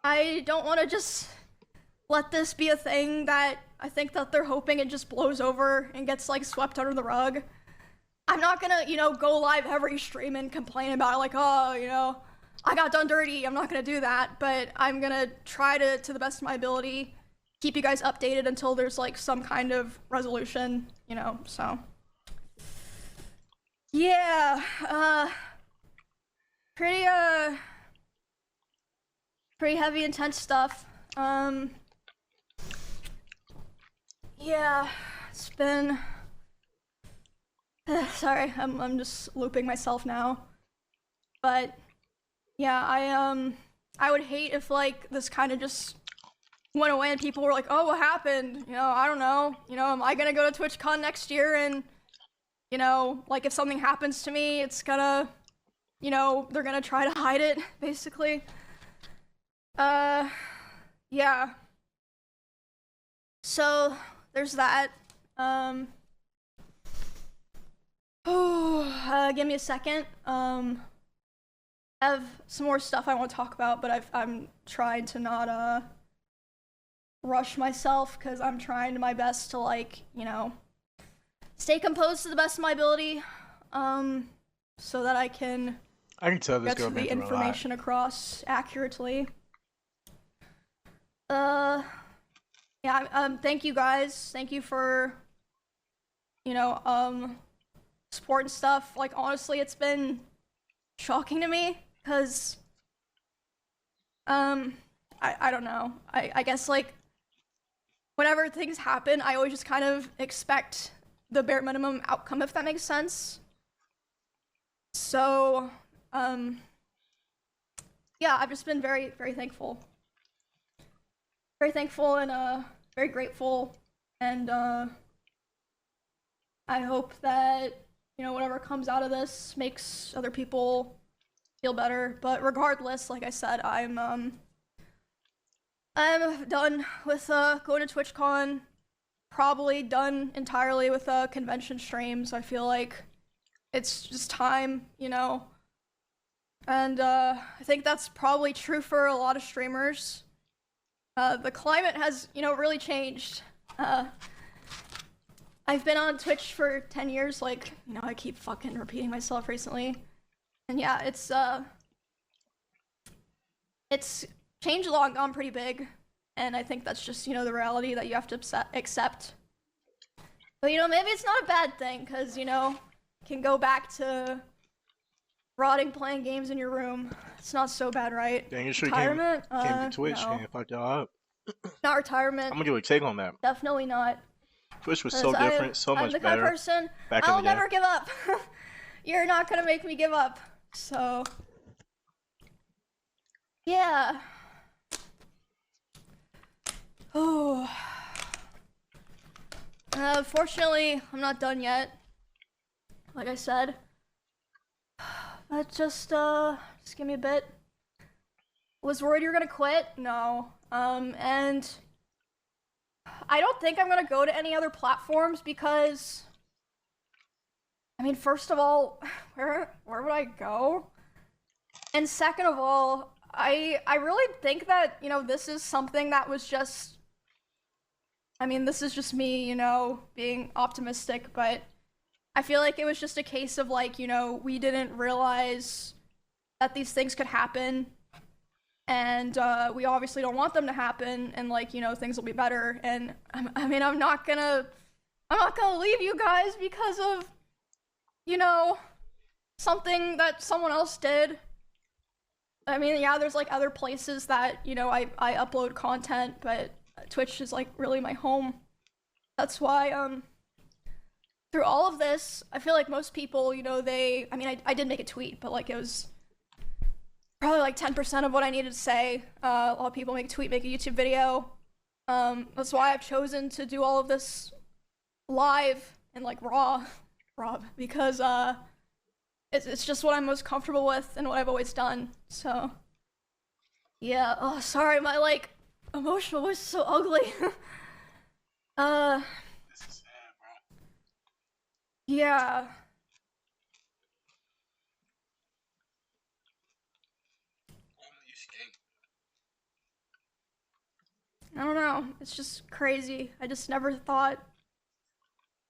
I don't want to just let this be a thing that I think that they're hoping it just blows over and gets like swept under the rug. I'm not gonna, go live every stream and complain about it like, oh, I got done dirty. I'm not gonna do that, but I'm gonna try to the best of my ability, keep you guys updated until there's like some kind of resolution, so. Yeah, pretty heavy, intense stuff. Yeah, it's been, sorry, I'm just looping myself now. But yeah, I would hate if like this kind of just went away and people were like, oh, what happened? I don't know. Am I gonna go to TwitchCon next year and, like if something happens to me, it's gonna, they're gonna try to hide it, basically. Yeah. So, there's that. Give me a second. I have some more stuff I want to talk about, but I'm trying to not, rush myself, because I'm trying my best to, like, stay composed to the best of my ability, so that I can tell this get girl the information across accurately. Yeah, thank you guys. Thank you for, support and stuff. Like, honestly, it's been shocking to me, because, I don't know. I guess, like, whenever things happen, I always just kind of expect the bare minimum outcome, if that makes sense. So, yeah, I've just been very, very thankful. Very thankful and, very grateful, and, I hope that, whatever comes out of this makes other people feel better. But regardless, like I said, I'm done with, going to TwitchCon, probably done entirely with, convention streams. I feel like it's just time, and, I think that's probably true for a lot of streamers. The climate has, really changed. I've been on Twitch for 10 years, like, I keep fucking repeating myself recently. And yeah, it's changed a lot, gone pretty big. And I think that's just, the reality that you have to accept. But, maybe it's not a bad thing, because, can go back to rotting playing games in your room. It's not so bad, right? Dang, you sure retirement? came to Twitch no. and fucked y'all up. Not retirement. I'm gonna give a take on that. Definitely not. Twitch was so different, so much better. I'm the kind of person, I'll never give up. You're not gonna make me give up. So, yeah. Oh. Fortunately, I'm not done yet. Like I said. But just give me a bit. Was worried you were gonna quit? No. And I don't think I'm gonna go to any other platforms because, I mean, first of all, where would I go? And second of all, I really think that, this is something that was just, I mean, this is just me, being optimistic, but I feel like it was just a case of like, we didn't realize that these things could happen. And we obviously don't want them to happen, and like, things will be better. And I'm not gonna leave you guys because of, something that someone else did. I mean, yeah, there's like other places that, I upload content, but Twitch is like really my home. That's why, through all of this, I feel like most people, I did make a tweet, but like it was probably like 10% of what I needed to say. A lot of people make a tweet, make a YouTube video. That's why I've chosen to do all of this live and like raw, because it's just what I'm most comfortable with and what I've always done. So yeah. Oh, sorry, my like emotional voice is so ugly. This is sad, bro. Yeah. I don't know. It's just crazy. I just never thought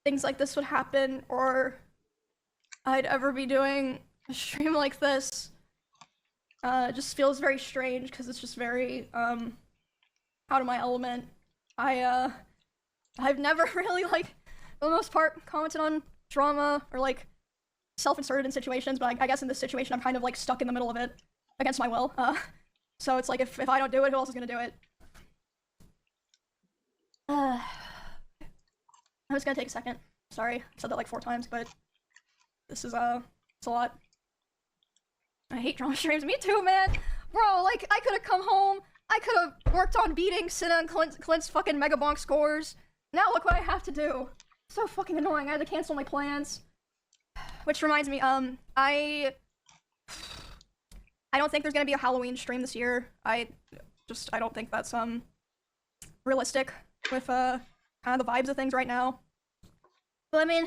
things like this would happen, or I'd ever be doing a stream like this. It just feels very strange because it's just very out of my element. I've never really, like, for the most part, commented on drama or like self-inserted in situations, but I guess in this situation I'm kind of like stuck in the middle of it against my will. So it's like if I don't do it, who else is gonna do it? I'm just gonna take a second. Sorry, I've said that like 4 times, but this is it's a lot. I hate drama streams. Me too, man. Bro, like, I could have come home. I could have worked on beating Cinna and Clint's fucking Mega Bonk scores. Now look what I have to do. So fucking annoying. I had to cancel my plans. Which reminds me, I don't think there's gonna be a Halloween stream this year. I don't think that's realistic with kind of the vibes of things right now. But I mean,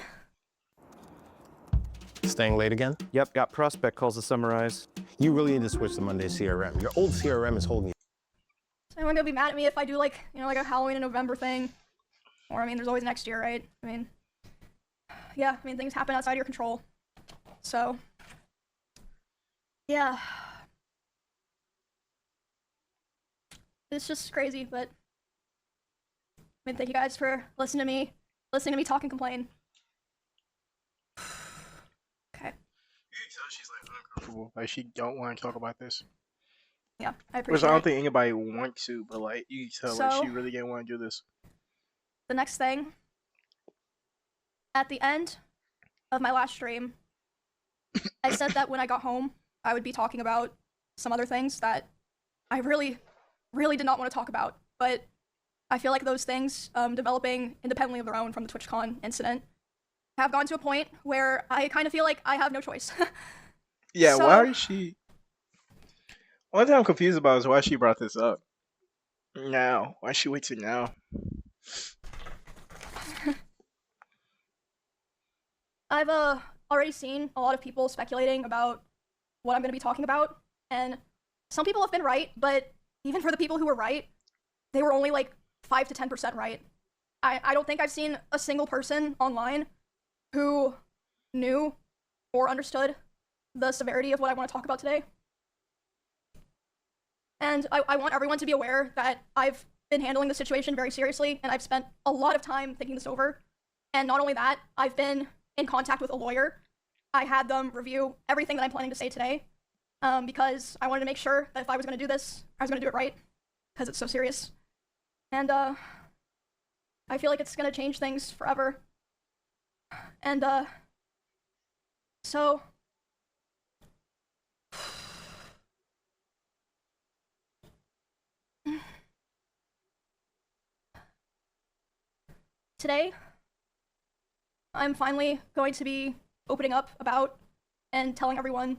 staying late again? Yep, got prospect calls to summarize. You really need to switch to Monday CRM. Your old CRM is holding you. is anyone gonna be mad at me if I do like, you know, like a Halloween in November thing? Or I mean, there's always next year, right? I mean, yeah, I mean, things happen outside of your control. So, yeah. It's just crazy, but I mean, thank you guys for listening to me talk and complain. Okay. You can tell she's like uncomfortable. Like she don't want to talk about this. Yeah, I Which appreciate I don't it. think anybody wants to, but like you can tell like So- she really didn't want to do this. The next thing, at the end of my last stream, I said that when I got home, I would be talking about some other things that I really, really did not want to talk about. But I feel like those things, developing independently of their own from the TwitchCon incident, have gone to a point where I kind of feel like I have no choice. Yeah, So- why is she? One thing I'm confused about is why she brought this up. Now, why she wait till now? I've already seen a lot of people speculating about what I'm going to be talking about, and some people have been right, but even for the people who were right, they were only like 5 to 10% right. I don't think I've seen a single person online who knew or understood the severity of what I want to talk about today. And I want everyone to be aware that I've been handling the situation very seriously, and I've spent a lot of time thinking this over. And not only that, I've been in contact with a lawyer. I had them review everything that I'm planning to say today, because I wanted to make sure that if I was going to do this, I was going to do it right, because it's so serious. And I feel like it's going to change things forever. And so today, I'm finally going to be opening up about and telling everyone.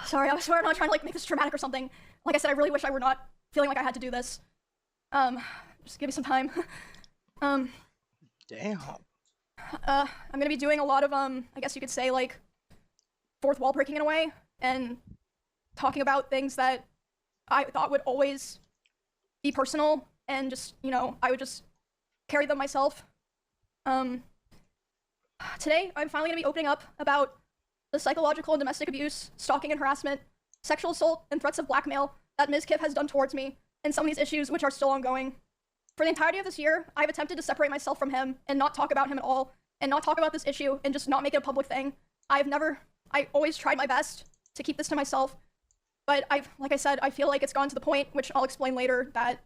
Sorry, I swear I'm not trying to like make this dramatic or something. Like I said, I really wish I were not feeling like I had to do this. Just give me some time. Damn. I'm gonna be doing a lot of I guess you could say like fourth wall breaking in a way, and talking about things that I thought would always be personal, and just, you know, I would just carry them myself. Today, I'm finally gonna be opening up about the psychological and domestic abuse, stalking and harassment, sexual assault, and threats of blackmail that Mizkif has done towards me, and some of these issues which are still ongoing. For the entirety of this year, I've attempted to separate myself from him and not talk about him at all, and not talk about this issue and just not make it a public thing. I always tried my best to keep this to myself, but like I said, I feel like it's gone to the point, which I'll explain later, that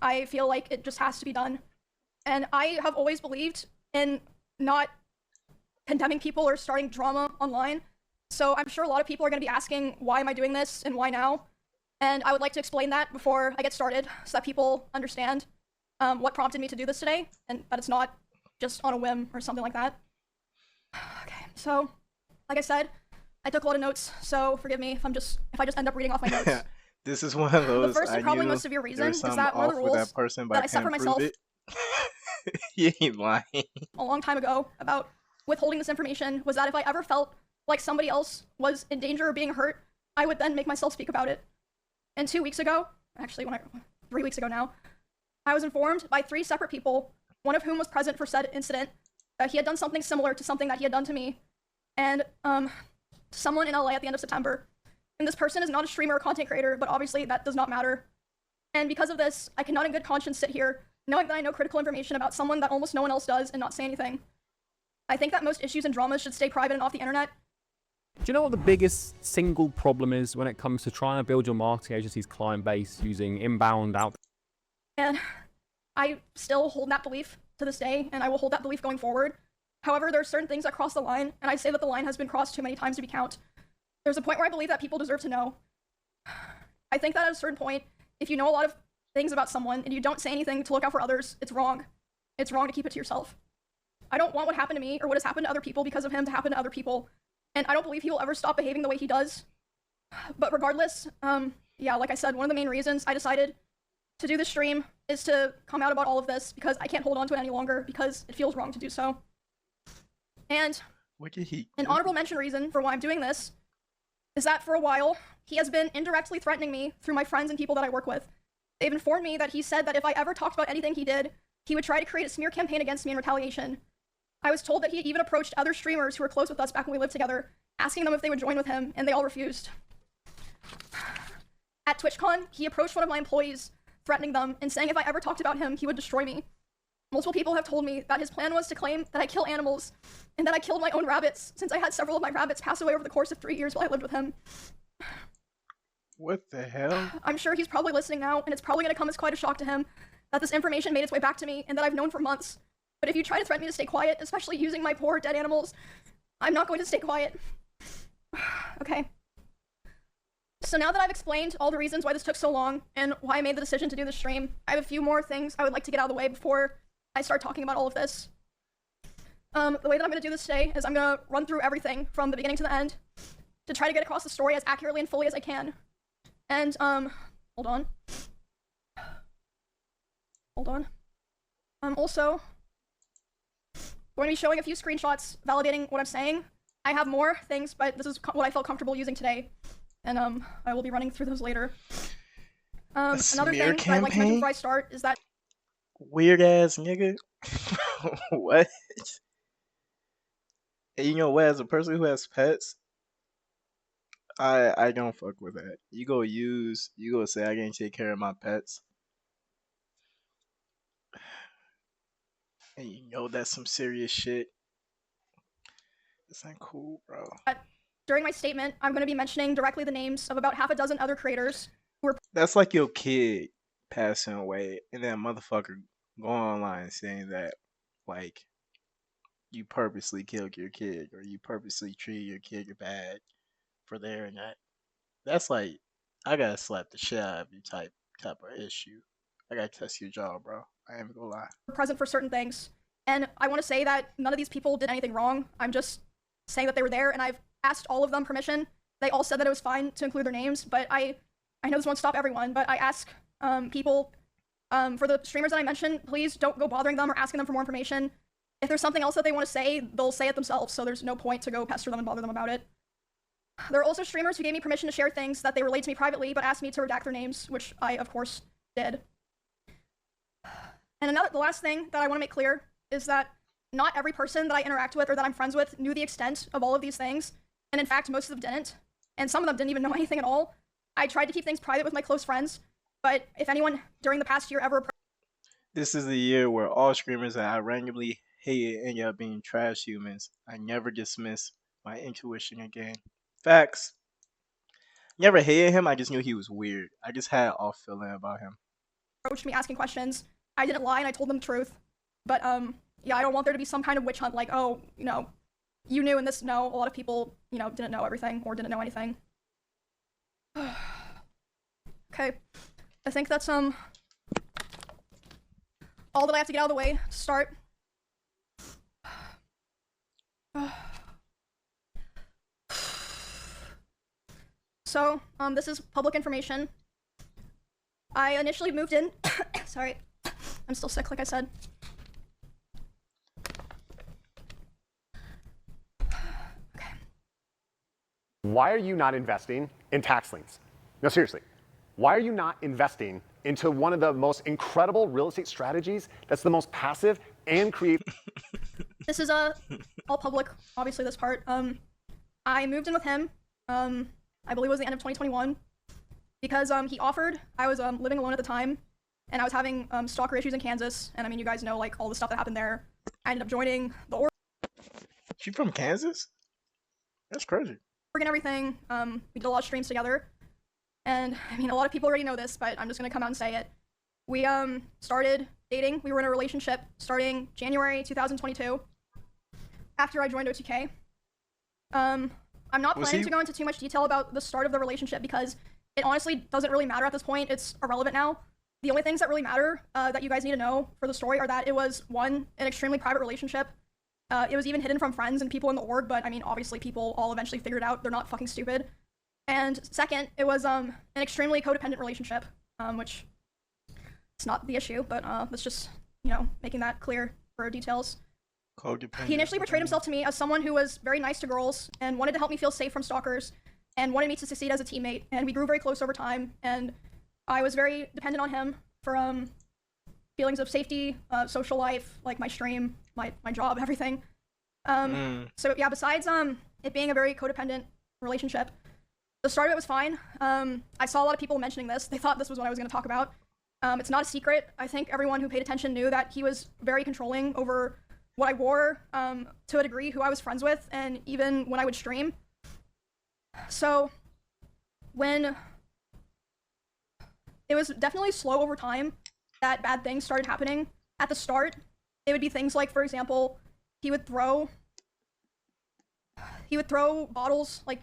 I feel like it just has to be done. And I have always believed in not condemning people or starting drama online. So I'm sure a lot of people are going to be asking, why am I doing this and why now? And I would like to explain that before I get started so that people understand what prompted me to do this today, and that it's not just on a whim or something like that. Okay, so like I said, I took a lot of notes, so forgive me if I just end up reading off my notes. This is one of those. The first and probably most severe reason is that one of the rules that, person, but that I set for myself He ain't lying. a long time ago about withholding this information was that if I ever felt like somebody else was in danger of being hurt, I would then make myself speak about it. And 2 weeks ago, actually 3 weeks ago now, I was informed by 3 separate people, one of whom was present for said incident, that he had done something similar to something that he had done to me, and someone in LA at the end of September. And this person is not a streamer or content creator, but obviously that does not matter. And because of this, I cannot in good conscience sit here knowing that I know critical information about someone that almost no one else does and not say anything. I think that most issues and dramas should stay private and off the internet. Do you know what the biggest single problem is when it comes to trying to build your marketing agency's client base using inbound out? And I still hold that belief to this day, and I will hold that belief going forward. However, there are certain things that cross the line, and I say that the line has been crossed too many times to be count. There's a point where I believe that people deserve to know. I think that at a certain point, if you know a lot of things about someone and you don't say anything to look out for others, it's wrong. It's wrong to keep it to yourself. I don't want what happened to me or what has happened to other people because of him to happen to other people. And I don't believe he will ever stop behaving the way he does. But regardless, yeah, like I said, one of the main reasons I decided to do this stream is to come out about all of this because I can't hold on to it any longer because it feels wrong to do so. And an honorable mention reason for why I'm doing this is that for a while, he has been indirectly threatening me through my friends and people that I work with. They've informed me that he said that if I ever talked about anything he did, he would try to create a smear campaign against me in retaliation. I was told that he had even approached other streamers who were close with us back when we lived together, asking them if they would join with him, and they all refused. At TwitchCon, he approached one of my employees, threatening them and saying if I ever talked about him, he would destroy me. Multiple people have told me that his plan was to claim that I kill animals, and that I killed my own rabbits, since I had several of my rabbits pass away over the course of 3 years while I lived with him. What the hell? I'm sure he's probably listening now, and it's probably going to come as quite a shock to him that this information made its way back to me, and that I've known for months. But if you try to threaten me to stay quiet, especially using my poor dead animals, I'm not going to stay quiet. Okay. So now that I've explained all the reasons why this took so long, and why I made the decision to do this stream, I have a few more things I would like to get out of the way before I start talking about all of this. The way that I'm going to do this today is I'm going to run through everything from the beginning to the end to try to get across the story as accurately and fully as I can. And, hold on. I'm also going to be showing a few screenshots validating what I'm saying. I have more things, but this is what I felt comfortable using today. And, I will be running through those later. Another thing that I'd like to mention before I start is that weird ass nigga. What? And you know what? As a person who has pets, I don't fuck with that. You go say I can't take care of my pets, and you know that's some serious shit. This ain't cool, bro. During my statement, I'm going to be mentioning directly the names of about half a dozen other creators who were. That's like your kid passing away, and then a motherfucker going online saying that, like, you purposely killed your kid or you purposely treated your kid bad for their and that. That's like, I gotta slap the shit out of you type of issue. I gotta test your jaw, bro. I ain't gonna lie. Present for certain things. And I want to say that none of these people did anything wrong. I'm just saying that they were there, and I've asked all of them permission. They all said that it was fine to include their names, but I know this won't stop everyone, but I ask people, for the streamers that I mentioned, please don't go bothering them or asking them for more information. If there's something else that they want to say, they'll say it themselves, so there's no point to go pester them and bother them about it. There are also streamers who gave me permission to share things that they relayed to me privately, but asked me to redact their names, which I, of course, did. And the last thing that I want to make clear is that not every person that I interact with or that I'm friends with knew the extent of all of these things, and in fact, most of them didn't, and some of them didn't even know anything at all. I tried to keep things private with my close friends, but if anyone during the past year ever... This is the year where all streamers that I randomly hated ended up being trash humans. I never dismiss my intuition again. Facts. Never hated him, I just knew he was weird. I just had an off feeling about him. Approached me asking questions. I didn't lie and I told them the truth. But, yeah, I don't want there to be some kind of witch hunt like, oh, you know, you knew and this, no. A lot of people, you know, didn't know everything or didn't know anything. Okay. I think that's, all that I have to get out of the way to start. So, this is public information. I initially moved in, sorry, I'm still sick, like I said. Why are you not investing in tax liens? No, seriously. Why are you not investing into one of the most incredible real estate strategies that's the most passive and creative? This is all public, obviously, this part. I moved in with him, I believe it was the end of 2021, because he offered. I was living alone at the time, and I was having stalker issues in Kansas, and I mean, you guys know like all the stuff that happened there. I ended up joining the She from Kansas? That's crazy. and everything. We did a lot of streams together, and I mean, a lot of people already know this, but I'm just gonna come out and say it. We started dating. We were in a relationship starting January 2022. After I joined OTK. I'm not planning to go into too much detail about the start of the relationship because it honestly doesn't really matter at this point. It's irrelevant now. The only things that really matter that you guys need to know for the story are that it was, one, an extremely private relationship. It was even hidden from friends and people in the org, but I mean, obviously people all eventually figured out they're not fucking stupid. And second, it was an extremely codependent relationship, which it's not the issue, but that's just, you know, making that clear for details. He initially portrayed himself to me as someone who was very nice to girls and wanted to help me feel safe from stalkers and wanted me to succeed as a teammate, and we grew very close over time, and I was very dependent on him for feelings of safety, social life, like my stream, my job, everything. So yeah, besides it being a very codependent relationship, the start of it was fine. I saw a lot of people mentioning this. They thought this was what I was going to talk about. It's not a secret. I think everyone who paid attention knew that he was very controlling over what I wore, to a degree, who I was friends with, and even when I would stream. So when it was definitely slow over time that bad things started happening. At the start, it would be things like, for example, he would throw bottles, like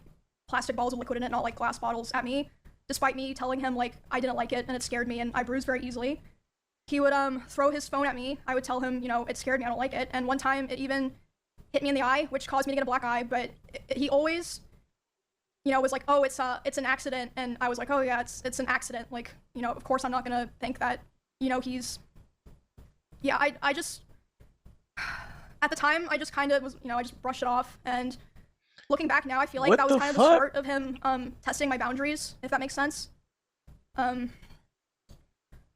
plastic bottles with liquid in it, not like glass bottles, at me, despite me telling him like I didn't like it and it scared me and I bruised very easily. He would throw his phone at me. I would tell him, you know, it scared me, I don't like it. And one time it even hit me in the eye, which caused me to get a black eye, but he always, you know, was like, oh, it's an accident. And I was like, oh yeah, it's an accident. Like, you know, of course I'm not gonna think that, you know, he's, yeah, I just, at the time, I just kind of was, you know, I just brushed it off. And looking back now, I feel like What that was the kind of fuck? the start of him testing my boundaries, if that makes sense.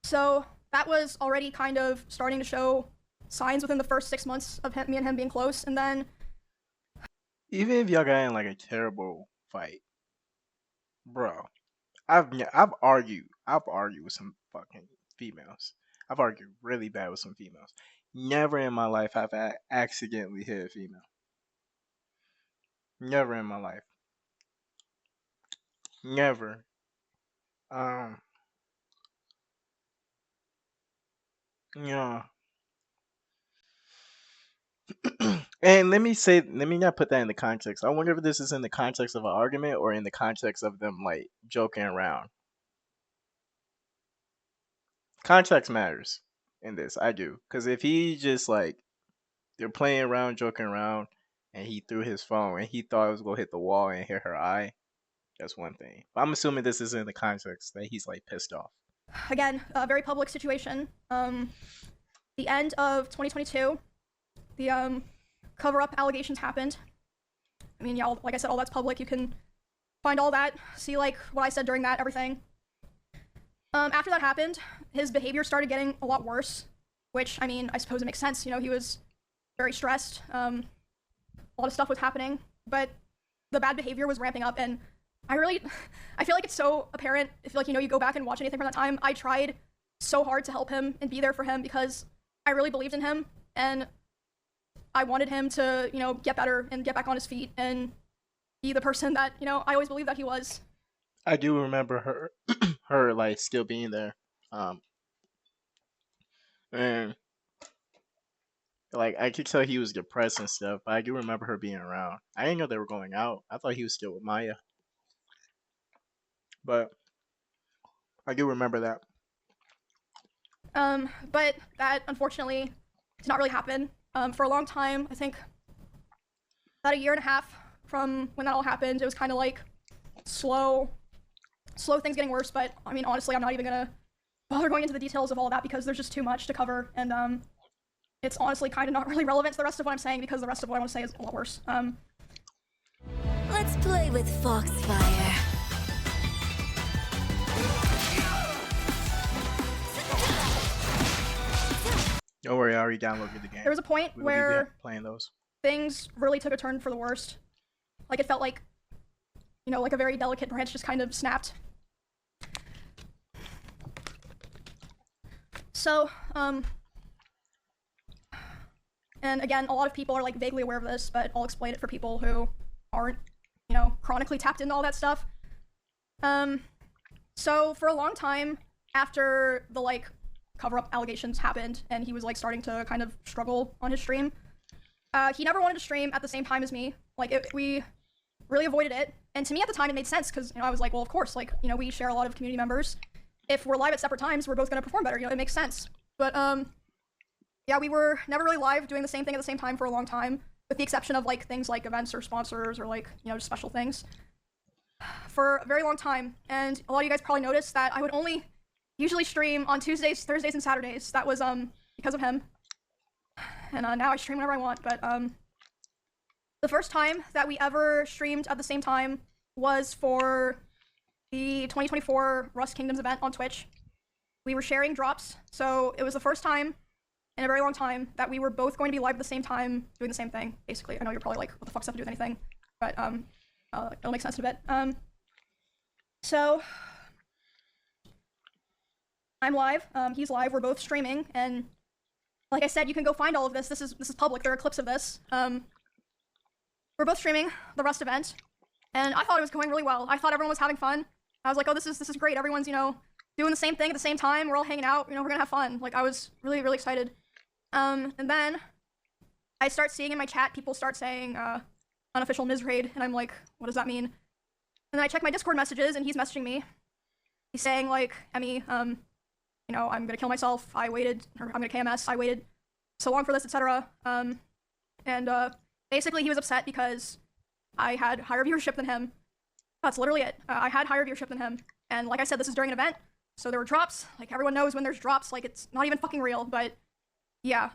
So that was already kind of starting to show signs within the first 6 months of me and him being close. And then Even if y'all got in like a terrible fight, bro, I've argued with some fucking females. I've argued really bad with some females. Never in my life have I accidentally hit a female. Never in my life. Never. Yeah. And let me not put that in the context. I wonder if this is in the context of an argument or in the context of them like joking around. Context matters in this. I do. Because if he just like, they're playing around, joking around, and he threw his phone and he thought it was going to hit the wall and hit her eye, that's one thing. But I'm assuming this is in the context that he's like pissed off. again, a very public situation. The end of 2022, the cover-up allegations happened. I mean, yeah, like I said, all that's public. You can find all that, see like what I said during that, everything. After that happened, his behavior started getting a lot worse, which, I mean, I suppose it makes sense. You know, he was very stressed. A lot of stuff was happening, but the bad behavior was ramping up, and I feel like it's so apparent if, like, you know, you go back and watch anything from that time. I tried so hard to help him and be there for him because I really believed in him, and I wanted him to, you know, get better and get back on his feet and be the person that, you know, I always believed that he was. I do remember her like still being there. And like I could tell he was depressed and stuff, but I do remember her being around. I didn't know they were going out. I thought he was still with Maya. But I do remember that. But that unfortunately did not really happen. For a long time, I think about 1.5 years from when that all happened, it was kind of like slow things getting worse. But I mean, honestly, I'm not even gonna bother going into the details of all of that because there's just too much to cover, and it's honestly kind of not really relevant to the rest of what I'm saying because the rest of what I want to say is a lot worse. Let's play with Foxfire. Don't worry, I already downloaded the game. there was a point We'll be where playing those. things really took a turn for the worst. Like, it felt like, you know, like a very delicate branch just kind of snapped. So, and again, a lot of people are like vaguely aware of this, but I'll explain it for people who aren't, you know, chronically tapped into all that stuff. So for a long time after the like cover-up allegations happened and he was like starting to kind of struggle on his stream, he never wanted to stream at the same time as me. Like, we really avoided it. And to me at the time it made sense because, you know, I was like, well, of course, like, you know, we share a lot of community members. If we're live at separate times, we're both gonna perform better, you know, it makes sense. But yeah, we were never really live doing the same thing at the same time for a long time, with the exception of like things like events or sponsors or like, you know, just special things. For a very long time, and a lot of you guys probably noticed that I would only usually stream on Tuesdays, Thursdays, and Saturdays. That was because of him. And now I stream whenever I want, but the first time that we ever streamed at the same time was for the 2024 Rust Kingdoms event on Twitch. We were sharing drops, so it was the first time in a very long time that we were both going to be live at the same time doing the same thing, basically. I know you're probably like, what the fuck's that have to do with anything? But it'll make sense in a bit. So I'm live, he's live, we're both streaming, and like I said, you can go find all of this. This is public, there are clips of this. We're both streaming the Rust event, and I thought it was going really well. I thought everyone was having fun. I was like, oh, this is great. Everyone's, you know, doing the same thing at the same time. We're all hanging out, you know, we're gonna have fun. Like, I was really, really excited. And then I start seeing in my chat, people start saying, unofficial Mizraid, and I'm like, what does that mean? And then I check my Discord messages, and he's messaging me. He's saying, like, Emmy, you know, I'm gonna kill myself, I waited, or I'm gonna KMS, I waited so long for this, etc. Basically he was upset because I had higher viewership than him. That's literally it. I had higher viewership than him. And like I said, this is during an event, so there were drops. Like, everyone knows when there's drops, like, it's not even fucking real, but yeah,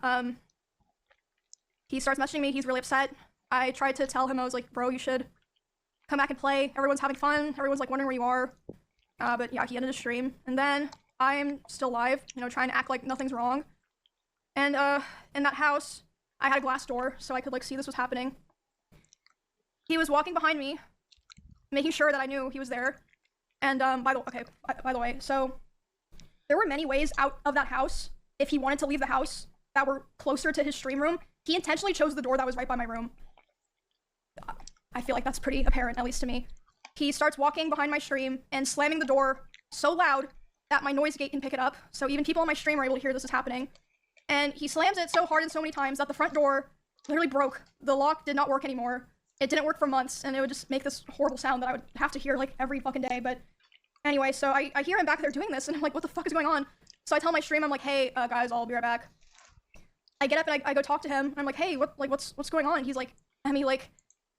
he starts messaging me, he's really upset. I tried to tell him, I was like, bro, you should come back and play. Everyone's having fun. Everyone's like wondering where you are. But yeah, he ended his stream. And then I'm still live, you know, trying to act like nothing's wrong. And in that house, I had a glass door so I could like see this was happening. He was walking behind me, making sure that I knew he was there. And by the way, so there were many ways out of that house if he wanted to leave the house that were closer to his stream room. He intentionally chose the door that was right by my room. I feel like that's pretty apparent, at least to me. He starts walking behind my stream and slamming the door so loud that my noise gate can pick it up, so even people on my stream are able to hear this is happening. And he slams it so hard and so many times that the front door literally broke. The lock did not work anymore. It didn't work for months, and it would just make this horrible sound that I would have to hear like every fucking day. But anyway, so I hear him back there doing this, and I'm like, what the fuck is going on? So I tell my stream, I'm like, hey, guys, I'll be right back. I get up and I go talk to him, and I'm like, hey, what's going on? And he's like, Emmy, like,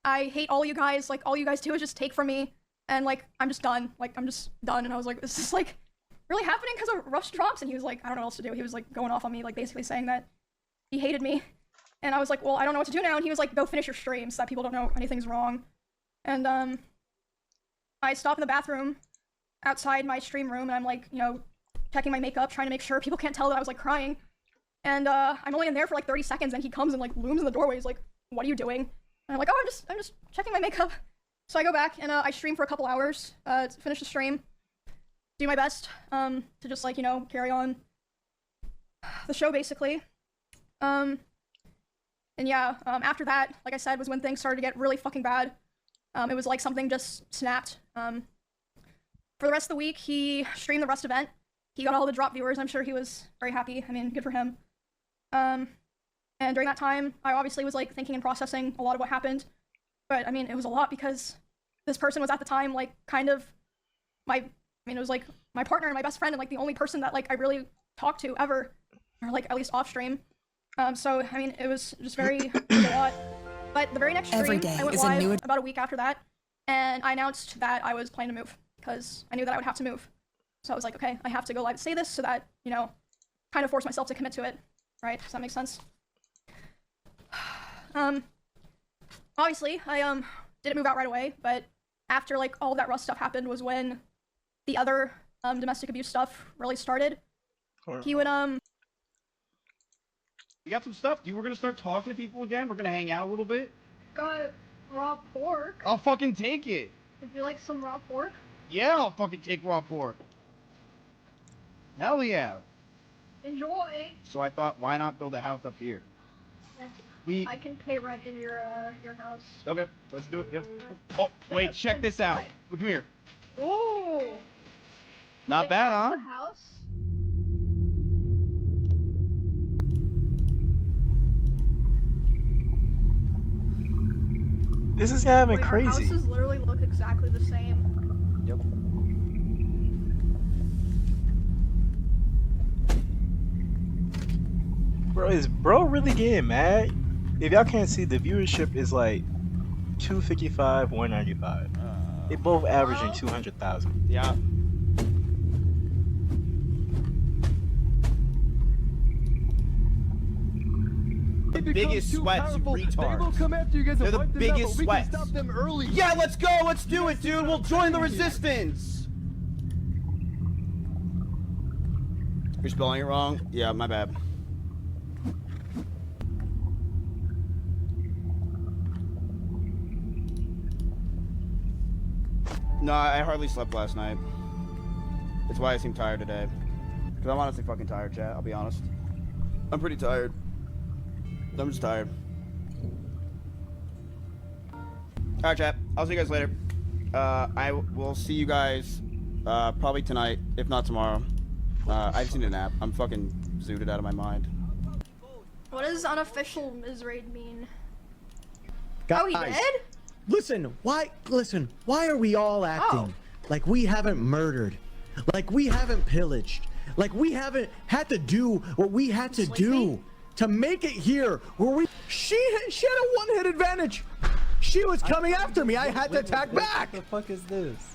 I hate all you guys. Like, all you guys do is just take from me, and like, I'm just done. Like, I'm just done. And I was like, this is like really happening because of Rust drops? And he was like, I don't know what else to do. He was like going off on me, like basically saying that he hated me. And I was like, well, I don't know what to do now. And he was like, go finish your stream so that people don't know anything's wrong. And I stop in the bathroom outside my stream room, and I'm like, you know, checking my makeup, trying to make sure people can't tell that I was like crying. And I'm only in there for like 30 seconds, and he comes and like looms in the doorway. He's like, what are you doing? And I'm like, oh, I'm just checking my makeup. So I go back and I stream for a couple hours to finish the stream. Do my best to just like, you know, carry on the show basically. And yeah, after that, like I said, was when things started to get really fucking bad. It was like something just snapped. For the rest of the week, he streamed the Rust event. He got all the drop viewers. I'm sure he was very happy. I mean, good for him. And during that time, I obviously was like thinking and processing a lot of what happened. But I mean, it was a lot because this person was at the time like kind of it was like my partner and my best friend and like the only person that like I really talked to ever, or like at least off stream. So I mean, it was just it was a lot. But the very next stream, I went live about a week after that, and I announced that I was planning to move because I knew that I would have to move. So I was like, okay, I have to go live to say this so that, you know, kind of force myself to commit to it, right? Does that make sense? Obviously, I didn't move out right away, but after like all that Rust stuff happened was when the other domestic abuse stuff really started. He would You got some stuff? We're gonna start talking to people again. We're gonna hang out a little bit. Got raw pork. I'll fucking take it. Would you like some raw pork? Yeah, I'll fucking take raw pork. Hell yeah. Enjoy. So I thought, why not build a house up here? I can pay rent in your house. Okay, let's do it. Yep. Oh, wait, check this out. Look, come here. Ooh. Not bad, huh? The house. This is having Wait, our crazy. houses literally look exactly the same. Yep. Bro, is bro really getting mad? If y'all can't see, the viewership is like 255, 195. They both averaging 200,000. Yeah. The biggest sweats, you retards. They will come after you guys. They're the wipe them out, biggest but we sweats. can stop them early. Yeah, let's go. Let's do it, dude. We'll join the resistance. You're spelling it wrong? Yeah, my bad. No, I hardly slept last night. That's why I seem tired today. Because I'm honestly fucking tired, chat. I'll be honest. I'm pretty tired. I'm just tired. Alright, chat. I'll see you guys later. I will see you guys probably tonight, if not tomorrow. I just need a nap. I'm fucking zooted out of my mind. What does unofficial Mizraid mean? Guys, Oh, he did? Listen, why are we all acting like we haven't murdered? Like we haven't pillaged? Like we haven't had to do what we had to do to make it here where we she had a one-hit advantage. She was coming after me. I had to attack back. What the fuck is this?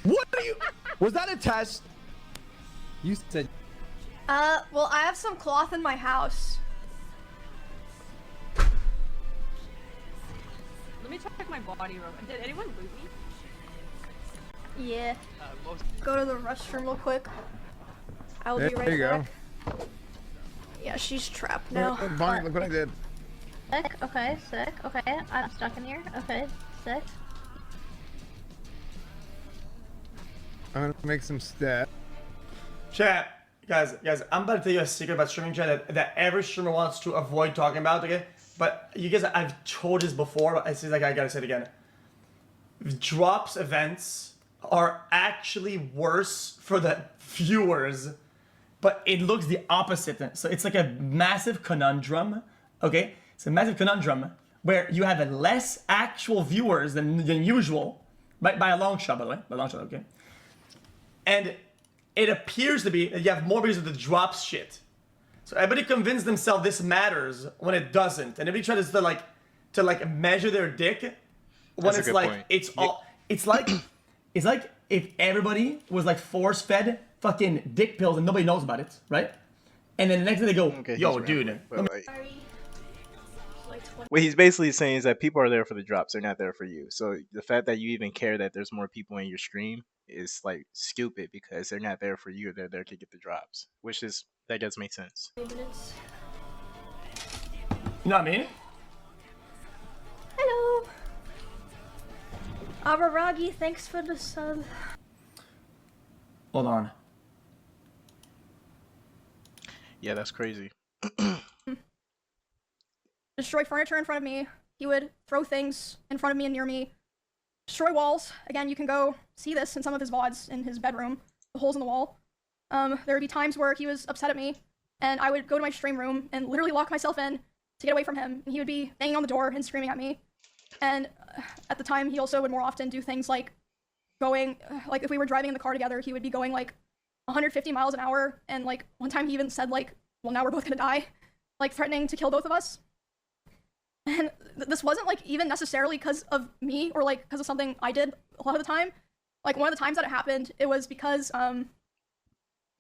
What are you? Was that a test? You said. Well, I have some cloth in my house. Let me check my body real quick. Did anyone loot me? Yeah. Go to the restroom real quick. I'll be right There you back. Yeah, she's trapped now. Bonnie, look what I did. Sick. Okay, sick. Okay, I'm stuck in here. Okay, sick. I'm gonna make some stat. Chat, guys, I'm about to tell you a secret about streaming chat that every streamer wants to avoid talking about, okay? But you guys, I've told this before, but it's like I gotta say it again. Drops events are actually worse for the viewers, but it looks the opposite. So it's like a massive conundrum, okay? It's a massive conundrum where you have less actual viewers than usual, by a long shot, by the way, by a long shot, okay? And it appears to be that you have more viewers of the drops shit. So everybody convinced themselves this matters when it doesn't, and everybody tries to measure their dick when it's like it's like if everybody was like force fed fucking dick pills and nobody knows about it, right? And then the next day they go, yo, dude. What he's basically saying is that people are there for the drops; they're not there for you. So the fact that you even care that there's more people in your stream is like stupid because they're not there for you; they're there to get the drops, which is that does make sense. You know what I mean? Hello. Abaragi, thanks for the sub. Hold on. Yeah, that's crazy. Destroy furniture in front of me. He would throw things in front of me and near me. Destroy walls. Again, you can go see this in some of his VODs in his bedroom. The holes in the wall. There would be times where he was upset at me, and I would go to my stream room and literally lock myself in to get away from him. And he would be banging on the door and screaming at me. And at the time, he also would more often do things like going, like if we were driving in the car together, he would be going like 150 miles an hour. And like one time he even said like, well, now we're both gonna die, like threatening to kill both of us. And this wasn't like even necessarily because of me or like because of something I did a lot of the time. Like one of the times that it happened, it was because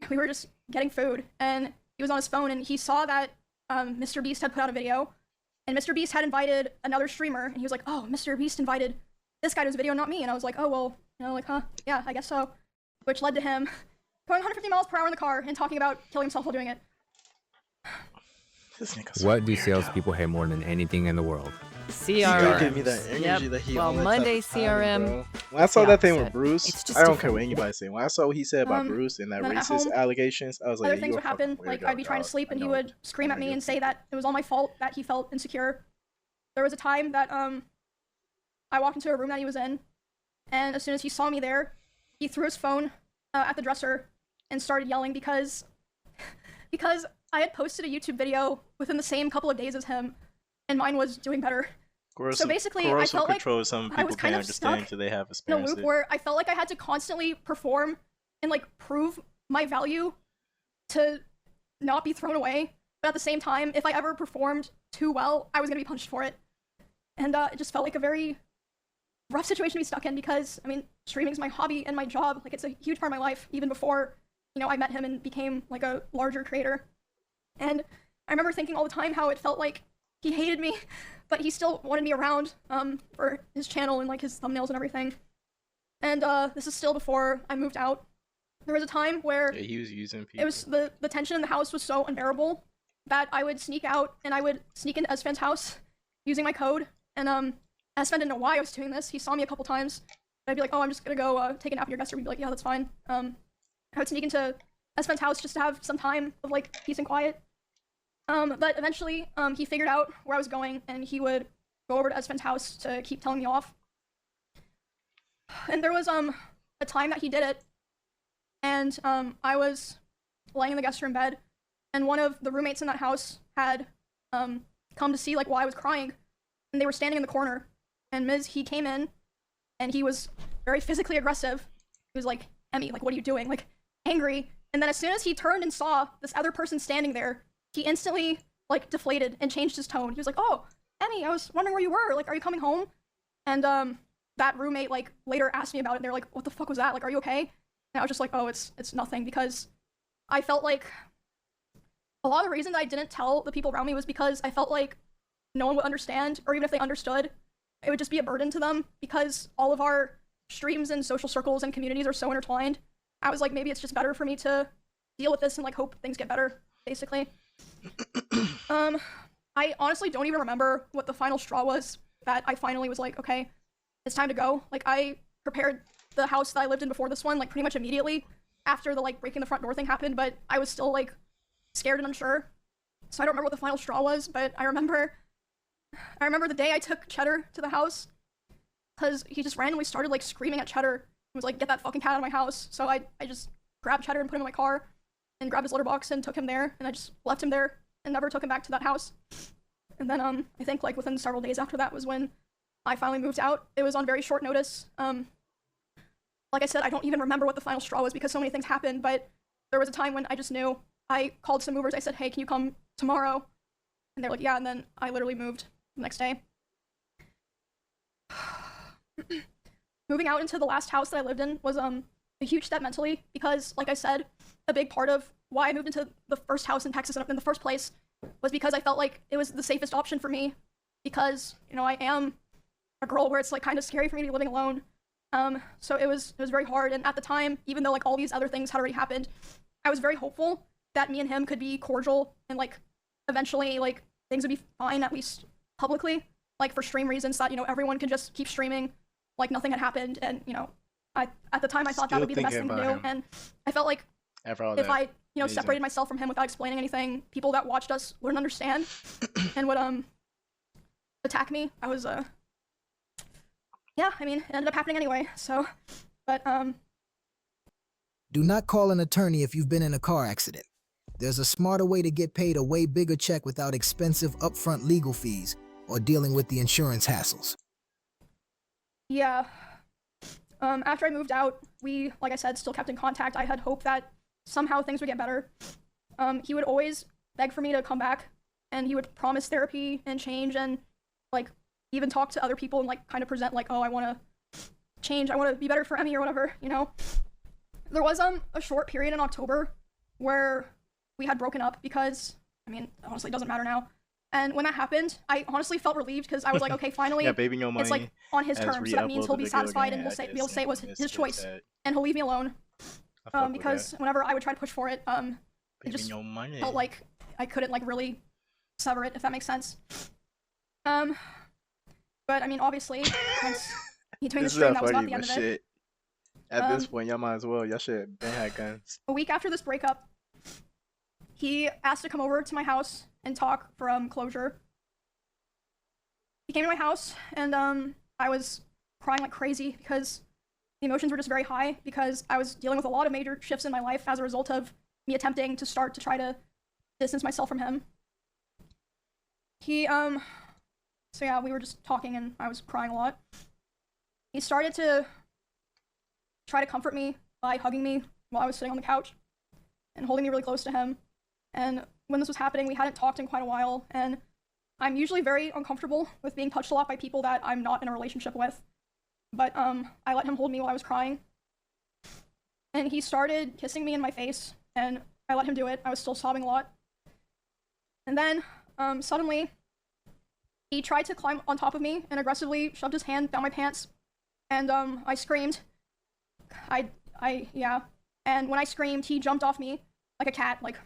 we were just getting food and he was on his phone and he saw that Mr. Beast had put out a video and Mr. Beast had invited another streamer and he was like, oh, Mr. Beast invited this guy to his video, not me. And I was like, oh, well, you know, like, huh, yeah, I guess so. Which led to him going 150 miles per hour in the car and talking about killing himself while doing it. This nigga's What do weirdo. salespeople hate more than anything in the world? CRM. Give me that CRM. energy that he Well, on that Monday type of timing, CRM. bro. When I it's saw the that thing with opposite. Bruce, It's just I don't care different. what anybody say. When I saw what he said about Bruce and that then at racist home, allegations, I was like, Other yeah, things you a would fucking happen. Like weirdo, I'd be trying to dog. sleep, I and he know would it. scream I at know me you. and say that it was all my fault that he felt insecure. There was a time that I walked into a room that he was in, and as soon as he saw me there, he threw his phone at the dresser and started yelling because I had posted a YouTube video within the same couple of days as him, and mine was doing better. So basically, I felt like control is something I people was can't kind of understand stuck until they have in a experienced loop it. where I felt like I had to constantly perform and like prove my value to not be thrown away. But at the same time, if I ever performed too well, I was gonna be punished for it. And it just felt like a very rough situation to be stuck in because, I mean, streaming is my hobby and my job. Like, it's a huge part of my life, even before, you know, I met him and became like a larger creator. And I remember thinking all the time how it felt like he hated me, but he still wanted me around for his channel and like his thumbnails and everything. And this is still before I moved out. There was a time where Yeah, he was using people. it was the tension in the house was so unbearable that I would sneak out and I would sneak into Esfan's house using my code. And Esfan didn't know why I was doing this. He saw me a couple times. I'd be like, oh, I'm just gonna go take a nap in your guest room. He'd be like, yeah, that's fine. I would sneak into Esfan's house just to have some time of like peace and quiet. But eventually, he figured out where I was going, and he would go over to Esfan's house to keep telling me off. And there was a time that he did it, and I was laying in the guest room bed, and one of the roommates in that house had come to see like why I was crying, and they were standing in the corner. And he came in, and he was very physically aggressive. He was like, Emmy, like, what are you doing? Like, angry. And then as soon as he turned and saw this other person standing there, he instantly, like, deflated and changed his tone. He was like, oh, Emmy, I was wondering where you were. Like, are you coming home? And that roommate, like, later asked me about it, and they're like, what the fuck was that? Like, are you okay? And I was just like, oh, it's nothing, because I felt like a lot of the reason that I didn't tell the people around me was because I felt like no one would understand, or even if they understood, it would just be a burden to them, because all of our streams and social circles and communities are so intertwined. I was like, maybe it's just better for me to deal with this and like hope things get better, basically. I honestly don't even remember what the final straw was that I finally was like, okay, it's time to go. Like, I prepared the house that I lived in before this one, like, pretty much immediately after the, like, breaking the front door thing happened, but I was still, like, scared and unsure. So I don't remember what the final straw was, but I remember the day I took Cheddar to the house, because he just randomly started, like, screaming at Cheddar and was like, get that fucking cat out of my house. So I just grabbed Cheddar and put him in my car and grabbed his litter box and took him there, and I just left him there and never took him back to that house. And then I think like within several days after that was when I finally moved out. It was on very short notice. Like I said, I don't even remember what the final straw was because so many things happened, but there was a time when I just knew. I called some movers. I said, hey, can you come tomorrow? And they're like, yeah, and then I literally moved the next day. Moving out into the last house that I lived in was a huge step mentally because, like I said, a big part of why I moved into the first house in Texas in the first place was because I felt like it was the safest option for me because, you know, I am a girl where it's like kind of scary for me to be living alone. So it was very hard, and at the time, even though like all these other things had already happened, I was very hopeful that me and him could be cordial and like eventually like things would be fine, at least publicly, like for stream reasons, that, you know, everyone could just keep streaming like nothing had happened. And, you know, at the time I thought that would be the best thing to do, and I felt like if I, you know, separated myself from him without explaining anything, people that watched us wouldn't understand and would attack me. I was yeah, I mean, it ended up happening anyway, so, but Do not call an attorney if you've been in a car accident. There's a smarter way to get paid a way bigger check without expensive upfront legal fees or dealing with the insurance hassles. yeah. After I moved out, we, like I said, still kept in contact. I had hope that somehow things would get better. He would always beg for me to come back, and he would promise therapy and change and, like, even talk to other people and, like, kind of present, like, oh, I want to change, I want to be better for Emmy or whatever, you know? There was, a short period in October where we had broken up because, I mean, honestly, it doesn't matter now. And when that happened, I honestly felt relieved because I was like, okay, finally, yeah, Baby No Money it's like on his terms, so that means he'll be satisfied and be able to say it was his choice, and he'll leave me alone. Because whenever I would try to push for it, it just felt like I couldn't like really sever it, if that makes sense. But I mean, obviously, since he doing the This is stream, not that was not funny, the end but of it. shit. At this point, y'all might as well. Y'all should been had guns. A week after this breakup, he asked to come over to my house and talk for closure. He came to my house, and I was crying like crazy because the emotions were just very high because I was dealing with a lot of major shifts in my life as a result of me attempting to start to try to distance myself from him. He, so yeah, we were just talking and I was crying a lot. He started to try to comfort me by hugging me while I was sitting on the couch and holding me really close to him. And when this was happening, we hadn't talked in quite a while, and I'm usually very uncomfortable with being touched a lot by people that I'm not in a relationship with. But I let him hold me while I was crying. And he started kissing me in my face, and I let him do it. I was still sobbing a lot. And then, suddenly, he tried to climb on top of me and aggressively shoved his hand down my pants. And I screamed. Yeah. And when I screamed, he jumped off me like a cat, like.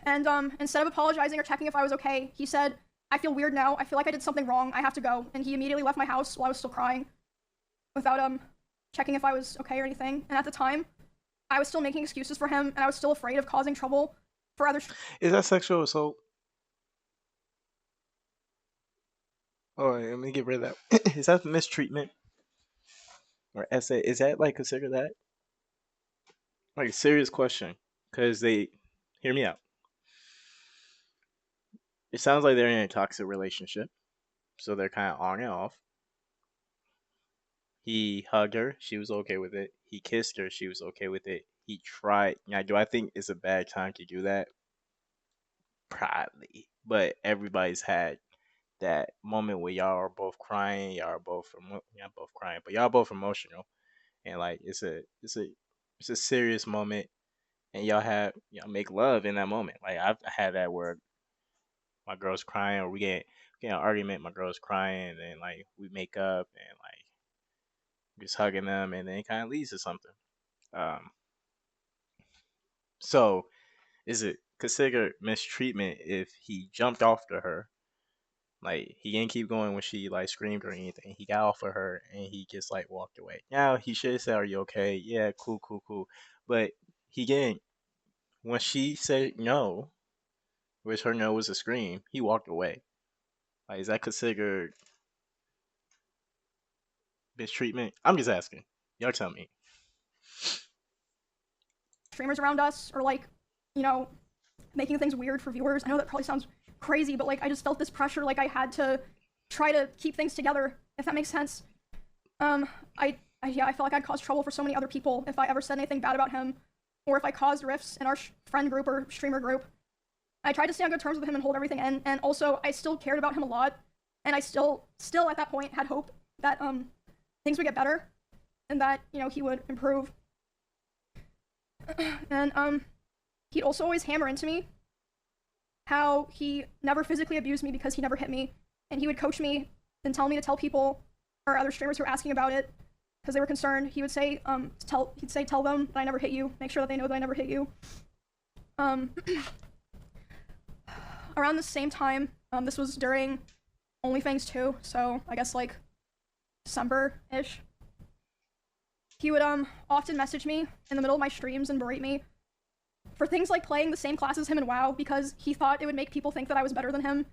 And instead of apologizing or checking if I was okay, he said, "I feel weird now. I feel like I did something wrong. I have to go." And he immediately left my house while I was still crying, without checking if I was okay or anything. And at the time, I was still making excuses for him, and I was still afraid of causing trouble for other. Is that sexual assault? Oh, let me get rid of that. Is that mistreatment? Or SA? Is that like considered that? Like a serious question, because they hear me out. It sounds like they're in a toxic relationship, so they're kind of on and off. He hugged her, she was okay with it. He kissed her, she was okay with it. He tried. Now, do I think it's a bad time to do that? Probably, but everybody's had that moment where y'all are both crying, y'all are both not both crying, but y'all both emotional, and like it's a serious moment, and y'all make love in that moment. Like I've had that where my girl's crying or we get an argument, my girl's crying, and then like we make up and like just hugging them, and then it kind of leads to something. So is it considered mistreatment if he jumped off to her? Like he didn't keep going when she like screamed or anything. He got off of her and he just like walked away. Now he should have said, "Are you okay?" Yeah, cool. But he didn't. When she said no, which her no was a scream, he walked away. Like, is that considered mistreatment? I'm just asking. Y'all tell me. Streamers around us, or like, you know, making things weird for viewers. I know that probably sounds crazy, but like I just felt this pressure, like I had to try to keep things together, if that makes sense. I felt like I'd caused trouble for so many other people if I ever said anything bad about him, or if I caused rifts in our friend group or streamer group. I tried to stay on good terms with him and hold everything in, and also I still cared about him a lot, and I still at that point had hope that things would get better, and that, you know, he would improve. And he'd also always hammer into me how he never physically abused me because he never hit me, and he would coach me and tell me to tell people or other streamers who were asking about it because they were concerned. He would say tell them that I never hit you, make sure that they know that I never hit you. Around the same time, this was during OnlyFans 2, so I guess like December-ish. He would often message me in the middle of my streams and berate me for things like playing the same class as him in WoW because he thought it would make people think that I was better than him.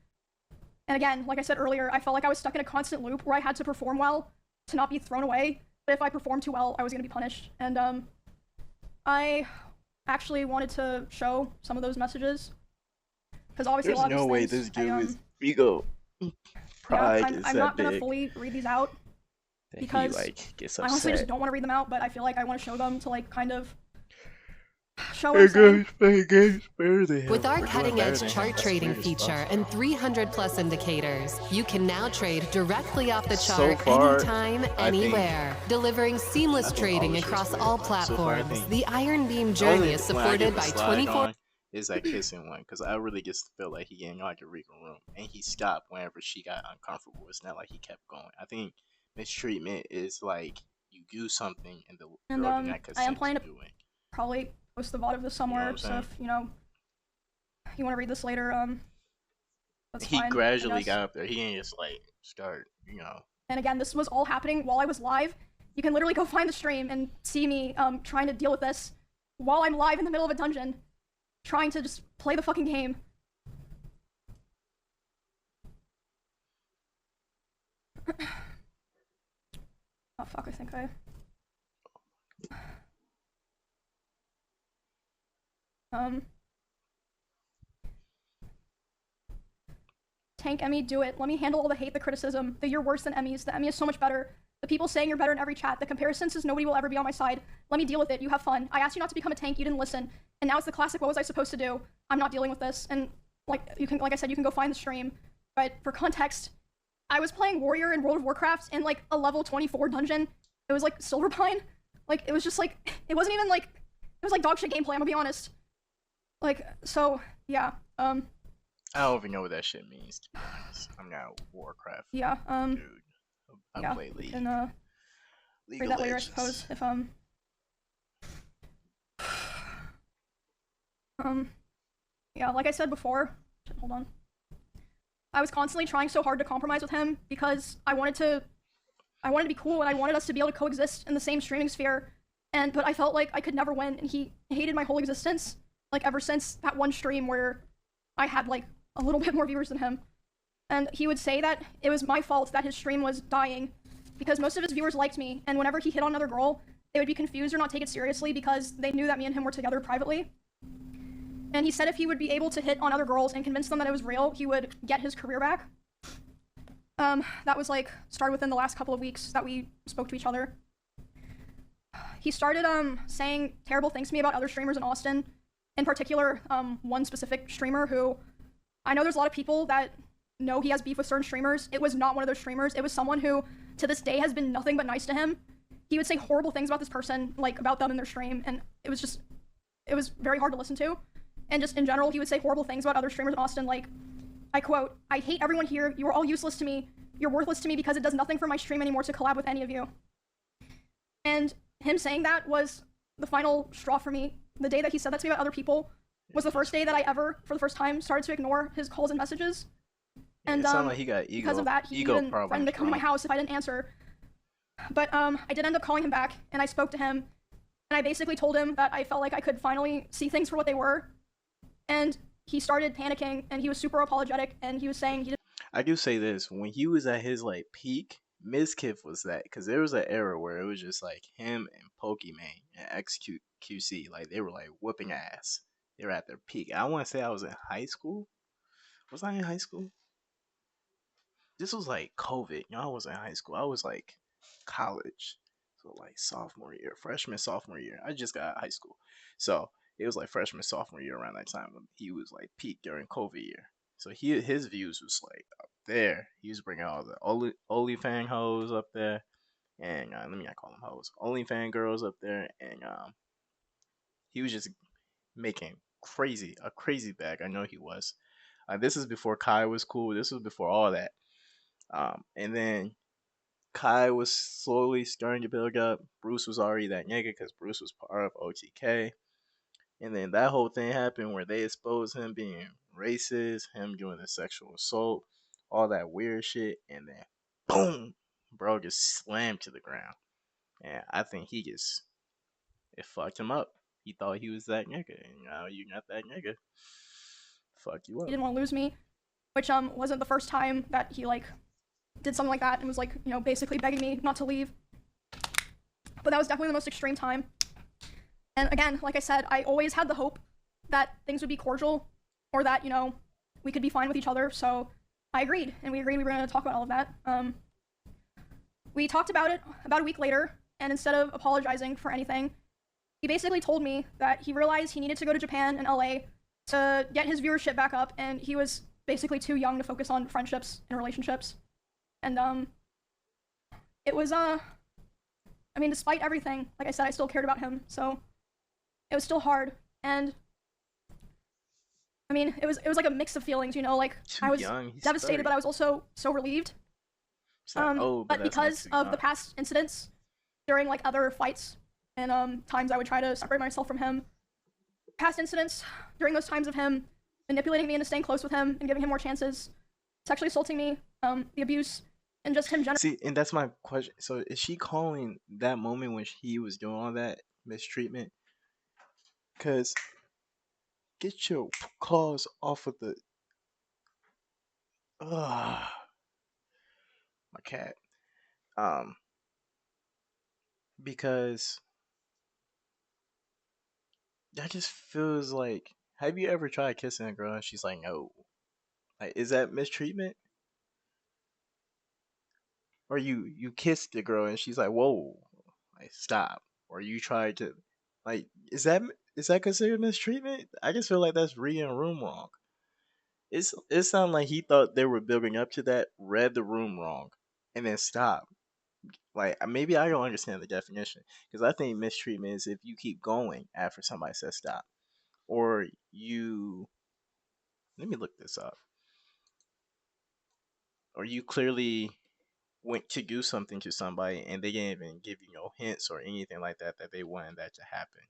And again, like I said earlier, I felt like I was stuck in a constant loop where I had to perform well to not be thrown away, but if I performed too well, I was going to be punished. And I actually wanted to show some of those messages because obviously There's a lot no of way these this things, dude is ego. Pride is I'm that not big. going to fully read these out That because he like gets I honestly upset. just don't want to read them out, but I feel like I want to show them to like kind of show what I'm saying. With our cutting-edge chart trading feature and 300+ indicators, you can now trade directly off the chart anytime, anywhere, delivering seamless trading across all platforms. The Iron Beam journey is supported by 24. Is that kissing one? Because I really just feel like he getting like a Rico room, and he stopped whenever she got uncomfortable. It's not like he kept going. I think mistreatment is like you do something and the girl do not I am consent planning to to doing. probably post the VOD of this somewhere, so if, you know, you want to read this later, that's He fine, I gradually guess. got up there. He didn't just like start, you know. And again, this was all happening while I was live. You can literally go find the stream and see me trying to deal with this while I'm live in the middle of a dungeon, trying to just play the fucking game. Oh fuck, I think I... Tank Emmy, do it. Let me handle all the hate, the criticism, the you're worse than Emmys. The Emmy is so much better. The people saying you're better in every chat. The comparison says nobody will ever be on my side. Let me deal with it. You have fun. I asked you not to become a tank. You didn't listen. And now it's the classic, what was I supposed to do? I'm not dealing with this. And like I said, you can go find the stream. But for context, I was playing Warrior in World of Warcraft in like a level 24 dungeon. It was like Silverpine. Like, it was just like, it wasn't even like, it was like dog shit gameplay, I'm gonna be honest. Like, so, yeah, I don't even know what that shit means, to be honest. I'm not Warcraft. Yeah, dude. I play League. And, League read of that later, I Legends. suppose, if, yeah, like I said before, hold on. I was constantly trying so hard to compromise with him because I wanted to be cool and I wanted us to be able to coexist in the same streaming sphere. But I felt like I could never win, and he hated my whole existence, like ever since that one stream where I had like a little bit more viewers than him. And he would say that it was my fault that his stream was dying because most of his viewers liked me, and whenever he hit on another girl, they would be confused or not take it seriously because they knew that me and him were together privately. And he said if he would be able to hit on other girls and convince them that it was real, he would get his career back. That was like, started within the last couple of weeks that we spoke to each other. He started saying terrible things to me about other streamers in Austin. In particular, one specific streamer who, I know there's a lot of people that know he has beef with certain streamers. It was not one of those streamers. It was someone who, to this day, has been nothing but nice to him. He would say horrible things about this person, like about them in their stream, and it was very hard to listen to. And just in general, he would say horrible things about other streamers in Austin, like, I quote, "I hate everyone here. You are all useless to me. You're worthless to me because it does nothing for my stream anymore to collab with any of you." And him saying that was the final straw for me. The day that he said that to me about other people was the first day that I ever, for the first time, started to ignore his calls and messages. And it sounded like he got ego, because of that, he even threatened to come to my house if I didn't answer. But I did end up calling him back, and I spoke to him, and I basically told him that I felt like I could finally see things for what they were. And he started panicking, and he was super apologetic, and he was saying he didn't. I do say this, when he was at his like peak, Mizkif was that, because there was an era where it was just like him and Pokimane and XQC, like they were like whooping ass. They were at their peak. I want to say I was in high school. Was I in high school? This was like COVID. You know, I was in high school. I was like college. So like sophomore year, freshman, sophomore year. I just got out of high school. So it was like freshman, sophomore year around that time when he was like peak during COVID year. So his views was like up there. He was bringing all the OnlyFans hoes up there, and let me not call them hoes, OnlyFans girls up there, and he was just making a crazy bag. I know he was. This is before Kai was cool. This was before all that. And then Kai was slowly starting to build up. Bruce was already that nigga because Bruce was part of OTK. And then that whole thing happened where they exposed him being racist, him doing the sexual assault, all that weird shit. And then, boom, bro gets slammed to the ground. And I think it fucked him up. He thought he was that nigga. And now you're not that nigga. Fuck you up. He didn't want to lose me, which wasn't the first time that he like did something like that and was like, you know, basically begging me not to leave. But that was definitely the most extreme time. And again, like I said, I always had the hope that things would be cordial or that, you know, we could be fine with each other. So I agreed, and we agreed we were going to talk about all of that. We talked about it about a week later, and instead of apologizing for anything, he basically told me that he realized he needed to go to Japan and LA to get his viewership back up, and he was basically too young to focus on friendships and relationships. And it was I mean, despite everything, like I said, I still cared about him, so it was still hard. And I mean, it was like a mix of feelings, you know, like I was devastated, but I was also so relieved. But because of the past incidents during like other fights and times I would try to separate myself from him, past incidents during those times of him manipulating me into staying close with him and giving him more chances, sexually assaulting me, the abuse, and just him generally. See, and that's my question. So is she calling that moment when he was doing all that mistreatment? Cause get your claws off of the my cat. Um, because that just feels like. Have you ever tried kissing a girl and she's like, no? Like, is that mistreatment? Or you kissed the girl and she's like, whoa, like stop. Or you tried to, like, is that considered mistreatment? I just feel like that's reading a room wrong. It sounded like he thought they were building up to that, read the room wrong, and then stopped. Like maybe I don't understand the definition because I think mistreatment is if you keep going after somebody says stop, or you. Let me look this up. Or you clearly went to do something to somebody and they didn't even give you no hints or anything like that that they wanted that to happen.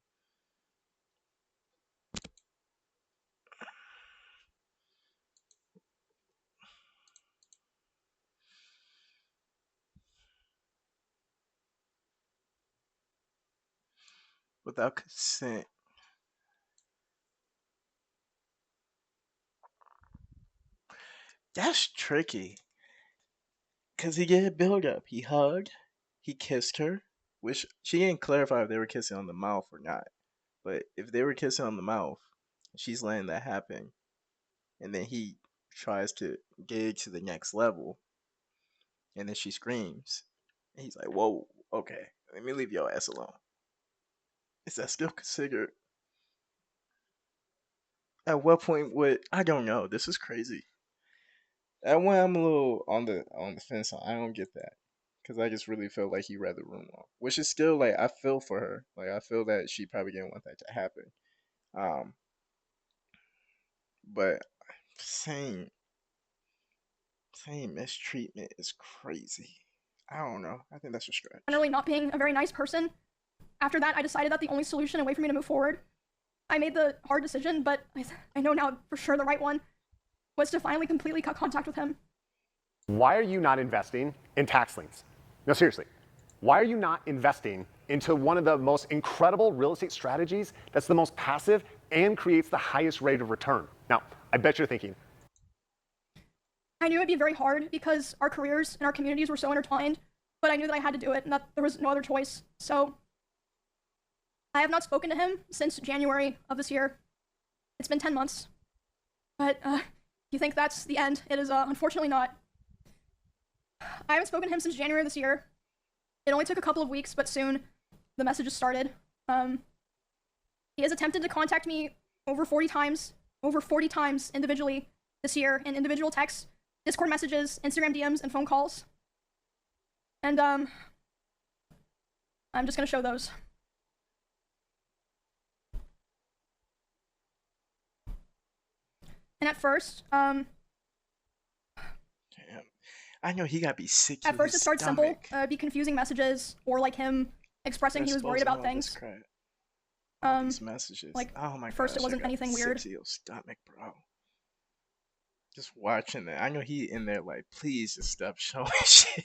Without consent. That's tricky. Because he did build up. He hugged, he kissed her, which she didn't clarify if they were kissing on the mouth or not. But if they were kissing on the mouth, she's letting that happen, and then he tries to get to the next level, and then she screams. And he's like, whoa, okay, let me leave your ass alone. Is that still considered? At what point would I don't know. This is crazy. That one I'm a little on the fence on. I don't get that because I just really felt like he read the room wrong. Which is still like I feel for her. Like I feel that she probably didn't want that to happen. Um, but saying mistreatment is crazy. I don't know. I think that's a stretch. Generally not being a very nice person. After that, I decided that the only solution and way for me to move forward, I made the hard decision, but I know now for sure the right one, was to finally completely cut contact with him. Why are you not investing in tax liens? No, seriously. Why are you not investing into one of the most incredible real estate strategies that's the most passive and creates the highest rate of return? Now, I bet you're thinking, I knew it'd be very hard because our careers and our communities were so intertwined, but I knew that I had to do it and that there was no other choice. So I have not spoken to him since January of this year. It's been 10 months. But you think that's the end? It is unfortunately not. I haven't spoken to him since January of this year. It only took a couple of weeks, but soon the messages started. He has attempted to contact me over 40 times individually this year in individual texts, Discord messages, Instagram DMs, and phone calls. And I'm just gonna show those. And at first, Damn. I know he gotta be sick. At first, it started simple, be confusing messages, or like him expressing he was worried about things. These messages. Like, oh my first gosh, it wasn't anything weird. To your stomach, bro. Just watching that, I know he in there like, please just stop showing shit.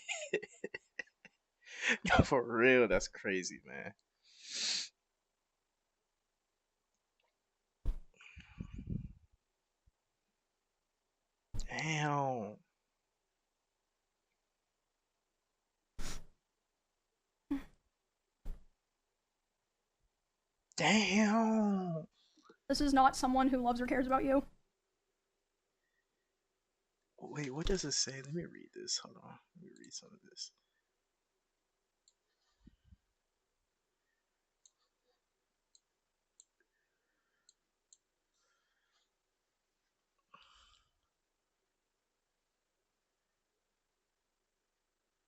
Yo, for real, that's crazy, man. Damn. Damn. This is not someone who loves or cares about you. Wait, what does it say? Let me read this. Hold on. Let me read some of this.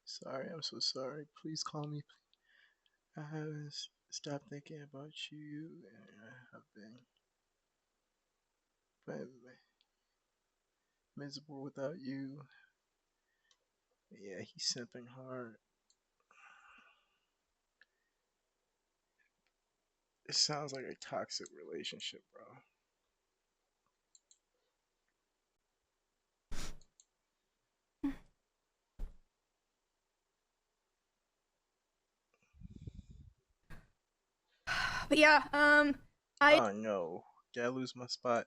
Sorry, I'm so sorry. Please call me. I haven't stopped thinking about you, and I have been miserable without you. Yeah, he's simping hard. It sounds like a toxic relationship, bro. But yeah, Oh no, did I lose my spot?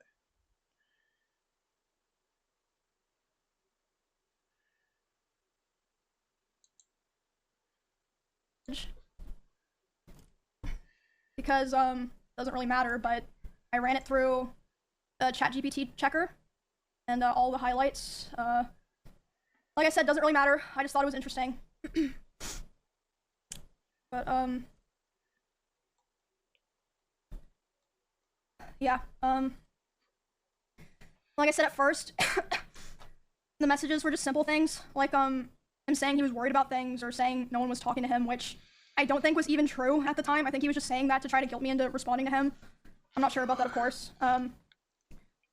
because doesn't really matter, but I ran it through the ChatGPT checker and all the highlights. Like I said, doesn't really matter. I just thought it was interesting. But yeah, like I said at first, the messages were just simple things, like him saying he was worried about things or saying no one was talking to him, which I don't think was even true at the time. I think he was just saying that to try to guilt me into responding to him. I'm not sure about that, of course.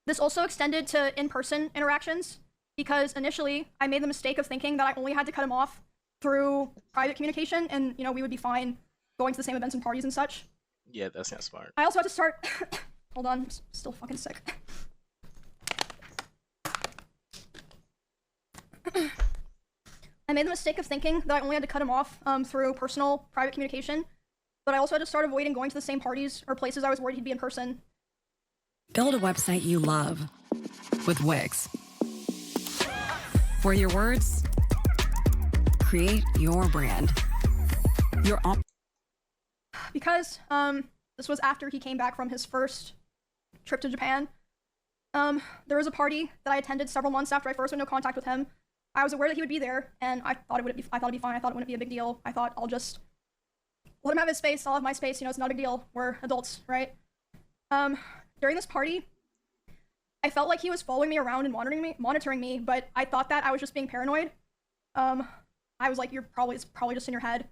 This also extended to in-person interactions, because initially I made the mistake of thinking that I only had to cut him off through private communication and, you know, we would be fine going to the same events and parties and such. Yeah, that's not smart. I also had to start... Hold on, I'm still fucking sick. I made the mistake of thinking that I only had to cut him off through personal, private communication, but I also had to start avoiding going to the same parties or places I was worried he'd be in person. Build a website you love with Wix. For your words, create your brand. Because this was after he came back from his first trip to Japan. There was a party that I attended several months after I first went into contact with him. I was aware that he would be there, and I thought it'd be fine. I thought it wouldn't be a big deal. I thought I'll just let him have his space. I'll have my space. You know, it's not a big deal. We're adults, right? During this party, I felt like he was following me around and monitoring me, but I thought that I was just being paranoid. I was like, it's probably just in your head.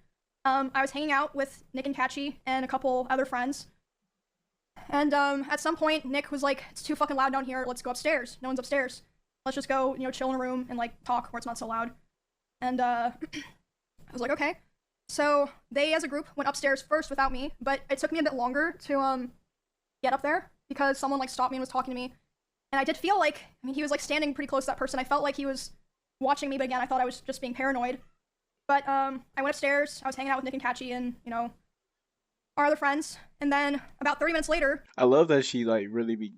I was hanging out with Nick and Catchy and a couple other friends. And at some point, Nick was like, it's too fucking loud down here. Let's go upstairs. No one's upstairs. Let's just go, you know, chill in a room and like talk where it's not so loud. And I was like, okay. So they, as a group, went upstairs first without me, but it took me a bit longer to get up there because someone like stopped me and was talking to me. And I did feel like, I mean, he was like standing pretty close to that person. I felt like he was watching me, but again, I thought I was just being paranoid. But I went upstairs. I was hanging out with Nick and Catchy and, you know, our other friends. And then about 30 minutes later, I love that she like really be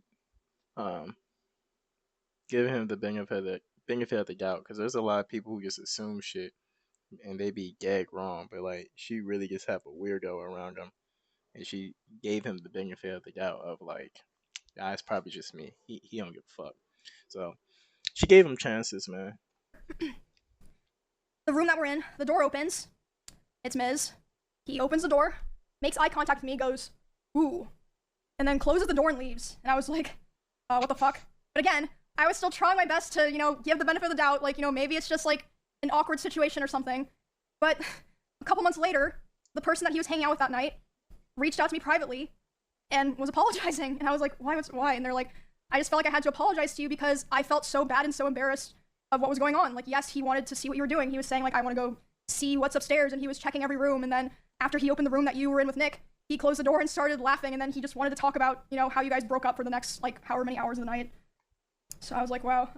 giving him the benefit of the doubt, because there's a lot of people who just assume shit and they be gag wrong, but like she really just have a weirdo around him, and she gave him the benefit of the doubt of like, nah, it's probably just me. He don't give a fuck. So she gave him chances, man. the room that we're in, the door opens. It's Miz. He opens the door, makes eye contact with me, goes, ooh, and then closes the door and leaves. And I was like, what the fuck? But again, I was still trying my best to, you know, give the benefit of the doubt, like, you know, maybe it's just like an awkward situation or something. But a couple months later, the person that he was hanging out with that night reached out to me privately and was apologizing. And I was like, why? And they're like, I just felt like I had to apologize to you because I felt so bad and so embarrassed of what was going on. Like, yes, he wanted to see what you were doing. He was saying, like, I want to go see what's upstairs, and he was checking every room. And then after he opened the room that you were in with Nick, he closed the door and started laughing, and then he just wanted to talk about, you know, how you guys broke up for the next, like, however many hours of the night. So I was like, wow,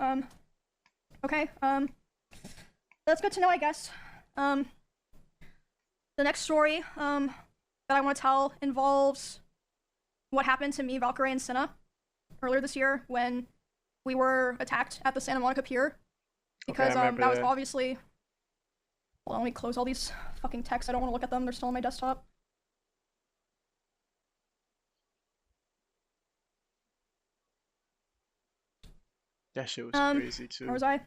okay, that's good to know, I guess. The next story, that I want to tell involves what happened to me, Valkyrie, and Cinna earlier this year when we were attacked at the Santa Monica Pier. Because, Okay, that was obviously... Hold on, let me close all these fucking texts. I don't want to look at them. They're still on my desktop. That shit was crazy too. Where was I?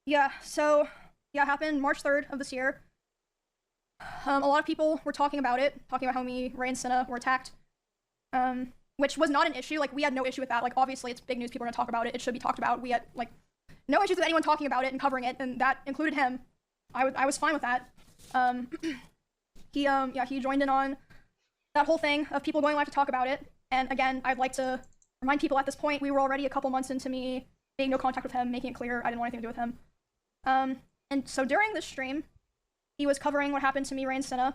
Yeah, so, yeah, it happened March 3rd of this year. A lot of people were talking about how me, Ray, and Cinna were attacked. Which was not an issue. Like, we had no issue with that. Like, obviously, it's big news. People are gonna talk about it. It should be talked about. We had, like, no issues with anyone talking about it and covering it, and that included him. I was fine with that. He joined in on that whole thing of people going live to talk about it. And again, I'd like to remind people at this point, we were already a couple months into me being no contact with him, making it clear I didn't want anything to do with him. And so during this stream, he was covering what happened to me, Ray, and Cinna.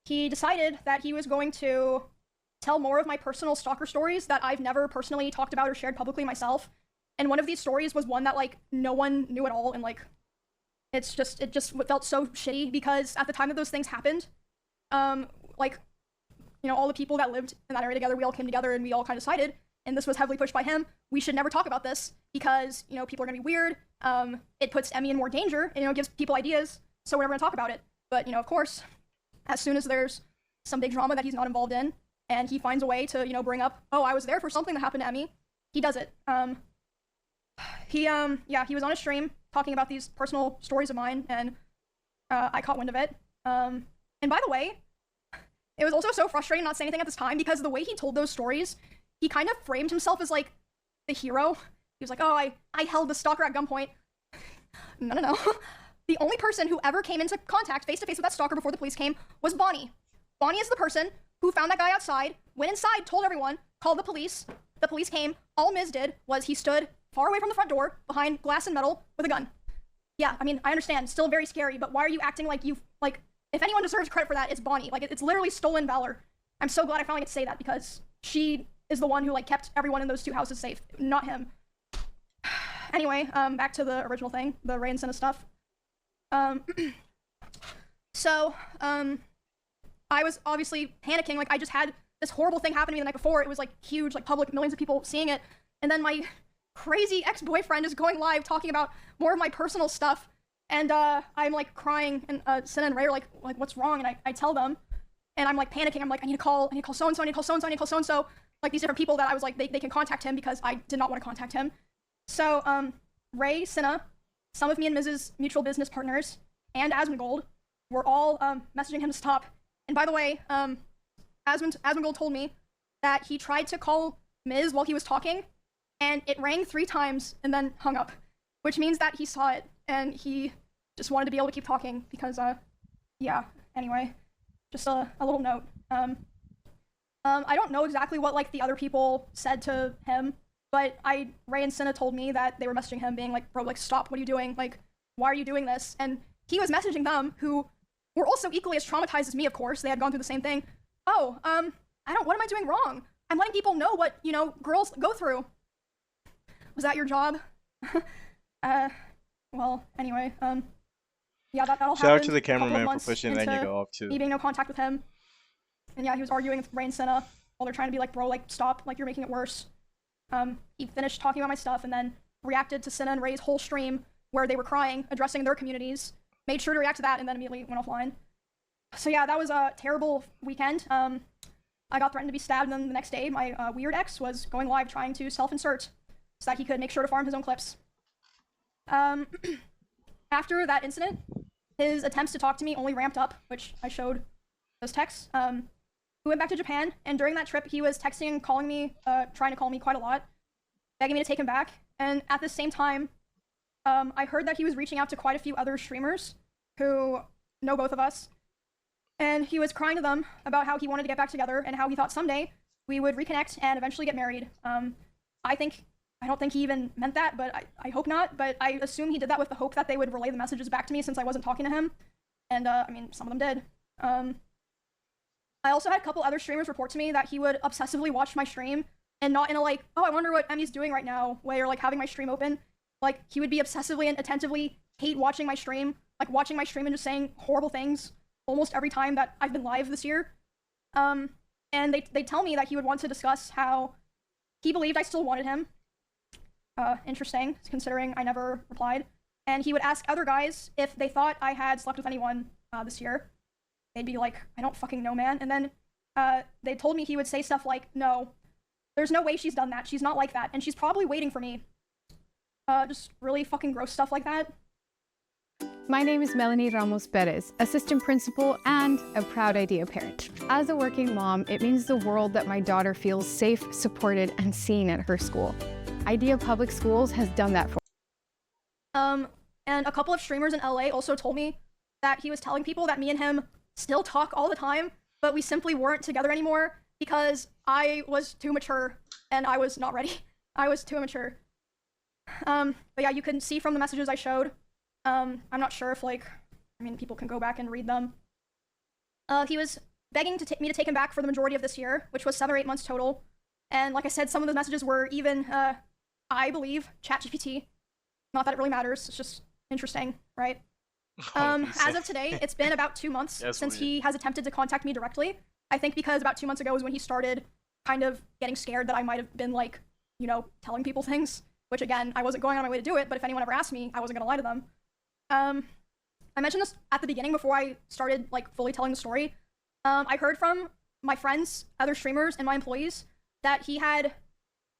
He decided that he was going to tell more of my personal stalker stories that I've never personally talked about or shared publicly myself. And one of these stories was one that, like, no one knew at all, and, like, it just felt so shitty because at the time that those things happened, like, you know, all the people that lived in that area together, we all came together and we all kind of decided, and this was heavily pushed by him, we should never talk about this because, you know, people are gonna be weird. It puts Emmy in more danger and, you know, gives people ideas, so we're never gonna talk about it. But, you know, of course, as soon as there's some big drama that he's not involved in, and he finds a way to, you know, bring up, oh, I was there for something that happened to Emmy, he does it. He was on a stream talking about these personal stories of mine, and I caught wind of it. And by the way, it was also so frustrating not saying anything at this time because the way he told those stories, he kind of framed himself as like the hero. He was like, oh, I held the stalker at gunpoint. No. The only person who ever came into contact face-to-face with that stalker before the police came was Bonnie. Bonnie is the person who found that guy outside, went inside, told everyone, called the police came. All Miz did was he stood far away from the front door, behind glass and metal, with a gun. Yeah, I mean, I understand, still very scary, but why are you acting like if anyone deserves credit for that, it's Bonnie. Like, it's literally stolen valor. I'm so glad I finally get to say that, because she is the one who, like, kept everyone in those two houses safe, not him. Anyway, back to the original thing, the Ray and Senna stuff. I was obviously panicking, like, I just had this horrible thing happen to me the night before. It was, like, huge, like, public, millions of people seeing it, and then my crazy ex-boyfriend is going live talking about more of my personal stuff, and I'm like crying, and Senna and Ray are like what's wrong? And I tell them, and I'm like panicking. I'm like, I need to call so-and-so, I need to call so-and-so, I need to call so-and-so, like these different people that I was like, they can contact him, because I did not want to contact him. So Ray, Senna, some of me and Miz's mutual business partners, and Asmongold were all messaging him to stop. And by the way, Asmongold told me that he tried to call Miz while he was talking, and it rang 3 times and then hung up, which means that he saw it and he just wanted to be able to keep talking because, yeah, anyway, just a little note. I don't know exactly what, like, the other people said to him, but Ray and Senna told me that they were messaging him being like, bro, like, stop, what are you doing? Like, why are you doing this? And he was messaging them, who were also equally as traumatized as me, of course. They had gone through the same thing. Oh, what am I doing wrong? I'm letting people know what, you know, girls go through. Was that your job? Well, anyway, yeah, that all happened. Shout out to the cameraman for pushing that nigga off too. Me being no contact with him. And yeah, he was arguing with Ray and Senna while they're trying to be like, bro, like, stop, like, you're making it worse. He finished talking about my stuff and then reacted to Senna and Ray's whole stream where they were crying, addressing their communities, made sure to react to that, and then immediately went offline. So yeah, that was a terrible weekend. I got threatened to be stabbed, and then the next day, my weird ex was going live trying to self-insert so that he could make sure to farm his own clips. After that incident, his attempts to talk to me only ramped up, which I showed those texts. We went back to Japan, and during that trip, he was texting and calling me, trying to call me quite a lot, begging me to take him back. And at the same time, I heard that he was reaching out to quite a few other streamers who know both of us, and he was crying to them about how he wanted to get back together and how he thought someday we would reconnect and eventually get married. I don't think he even meant that, but I hope not, but I assume he did that with the hope that they would relay the messages back to me since I wasn't talking to him. And, I mean, some of them did. I also had a couple other streamers report to me that he would obsessively watch my stream, and not in a like, oh, I wonder what Emmy's doing right now way, or like having my stream open. Like, he would be obsessively and attentively hate watching my stream, like watching my stream and just saying horrible things almost every time that I've been live this year. And they tell me that he would want to discuss how he believed I still wanted him. Interesting, considering I never replied. And he would ask other guys if they thought I had slept with anyone this year. They'd be like, I don't fucking know, man. And then they told me he would say stuff like, no, there's no way she's done that. She's not like that. And she's probably waiting for me. Just really fucking gross stuff like that. My name is Melanie Ramos Perez, assistant principal and a proud IDEA parent. As a working mom, it means the world that my daughter feels safe, supported, and seen at her school. IDEA Public Schools has done that for And a couple of streamers in LA also told me that he was telling people that me and him still talk all the time, but we simply weren't together anymore because I was too mature and I was not ready. I was too immature. But yeah, you can see from the messages I showed. I'm not sure if, like, I mean, people can go back and read them. He was begging me to take him back for the majority of this year, which was 7 or 8 months total. And like I said, some of the messages were even, I believe, ChatGPT. Not that it really matters, it's just interesting, right? As of today, it's been about 2 months That's since weird. he has attempted to contact me directly. I think because about 2 months ago is when he started kind of getting scared that I might have been like, you know, telling people things, which again, I wasn't going on my way to do it, but if anyone ever asked me, I wasn't gonna lie to them. I mentioned this at the beginning before I started like fully telling the story. I heard from my friends, other streamers, and my employees that he had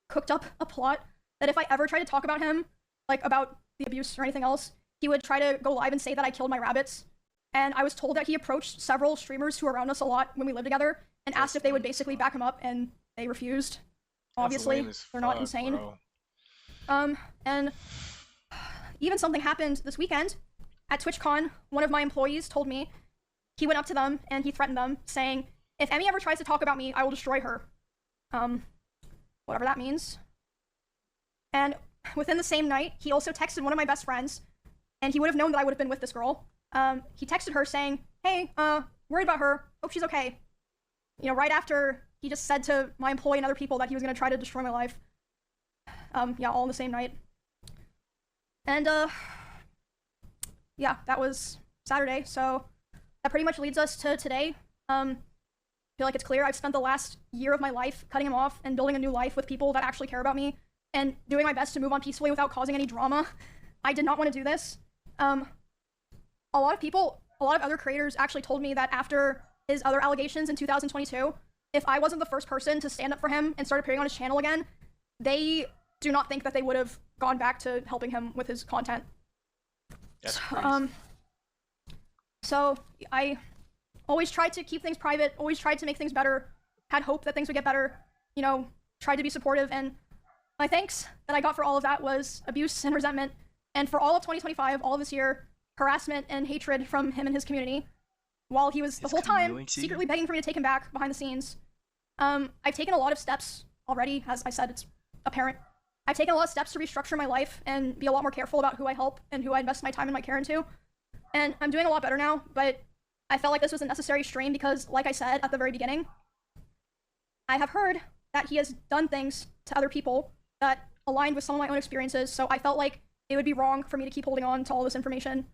cooked up a plot that if I ever tried to talk about him, like about the abuse or anything else, he would try to go live and say that I killed my rabbits. And I was told that he approached several streamers who were around us a lot when we lived together and asked if they would basically back him up, and they refused. Obviously, they're not insane. Bro. And even something happened this weekend at TwitchCon. One of my employees told me he went up to them and he threatened them, saying, if Emmy ever tries to talk about me, I will destroy her. Whatever that means. And within the same night, he also texted one of my best friends, and he would have known that I would have been with this girl. He texted her saying, hey, worried about her, hope she's okay. You know, right after he just said to my employee and other people that he was gonna try to destroy my life. Yeah, all in the same night. And, yeah, that was Saturday, so that pretty much leads us to today. I feel like it's clear I've spent the last year of my life cutting him off and building a new life with people that actually care about me and doing my best to move on peacefully without causing any drama. I did not want to do this. A lot of other creators actually told me that after his other allegations in 2022, if I wasn't the first person to stand up for him and start appearing on his channel again, they do not think that they would have gone back to helping him with his content. That's crazy. So I always tried to keep things private, always tried to make things better, had hope that things would get better, you know, tried to be supportive, and my thanks that I got for all of that was abuse and resentment, and for all of 2025, all of this year, harassment and hatred from him and his community, while he was the whole time secretly begging for me to take him back behind the scenes. I've taken a lot of steps already, as I said, it's apparent. I've taken a lot of steps to restructure my life and be a lot more careful about who I help and who I invest my time and my care into. And I'm doing a lot better now, but I felt like this was a necessary stream because, like I said at the very beginning, I have heard that he has done things to other people that aligned with some of my own experiences, so I felt like it would be wrong for me to keep holding on to all this information.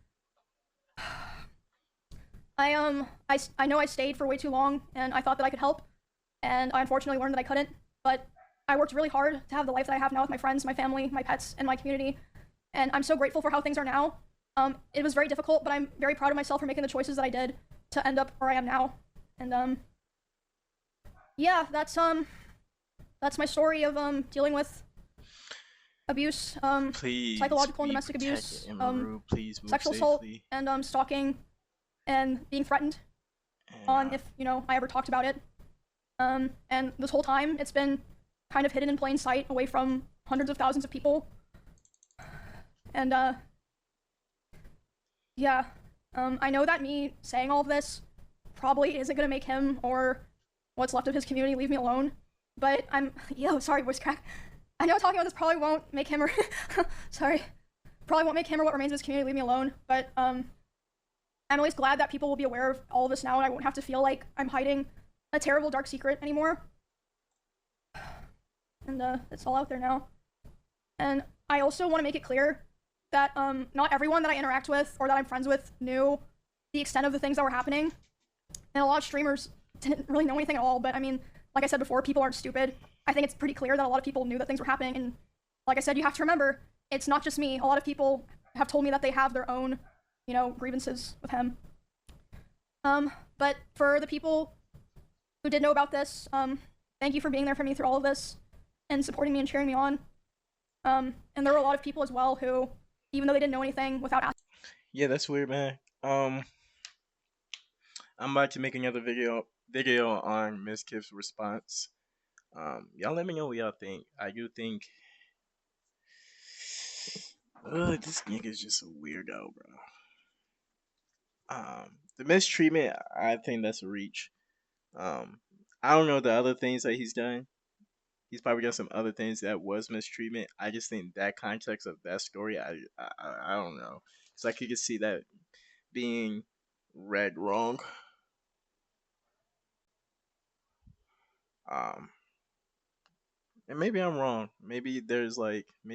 I know I stayed for way too long, and I thought that I could help, and I unfortunately learned that I couldn't, but I worked really hard to have the life that I have now with my friends, my family, my pets, and my community, and I'm so grateful for how things are now. It was very difficult, but I'm very proud of myself for making the choices that I did to end up where I am now. And yeah, that's my story of dealing with abuse, Please psychological and be domestic abuse, protected, Emiru. Please move sexual assault, safely. and stalking, and being threatened on if, you know, I ever talked about it. And this whole time, it's been kind of hidden in plain sight away from hundreds of thousands of people. And yeah, I know that me saying all of this probably isn't gonna make him or what's left of his community leave me alone, but sorry, voice crack. I know talking about this probably won't make him or probably won't make him or what remains of his community leave me alone, but I'm at least glad that people will be aware of all of this now and I won't have to feel like I'm hiding a terrible dark secret anymore. And it's all out there now. And I also want to make it clear that not everyone that I interact with or that I'm friends with knew the extent of the things that were happening. And a lot of streamers didn't really know anything at all, but I mean, like I said before, people aren't stupid. I think it's pretty clear that a lot of people knew that things were happening, and like I said, you have to remember, it's not just me. A lot of people have told me that they have their own, you know, grievances with him. But for the people who did know about this, thank you for being there for me through all of this and supporting me and cheering me on. And there were a lot of people as well who, even though they didn't know anything, without asking. Yeah, that's weird, man. I'm about to make another video on Mizkif's response. Y'all let me know what y'all think. I do think this nigga's just a weirdo, bro. The mistreatment, I think that's a reach. I don't know the other things that he's done. He's probably done some other things that was mistreatment. I just think that context of that story, I don't know. It's like you could see that being read wrong. And maybe I'm wrong. Maybe there's like, I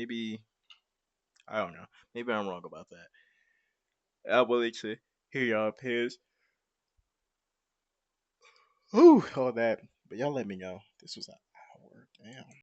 don't know. Maybe I'm wrong about that. I'm willing to hear y'all opinions. Ooh, all that. But y'all let me know. This was an hour. Damn.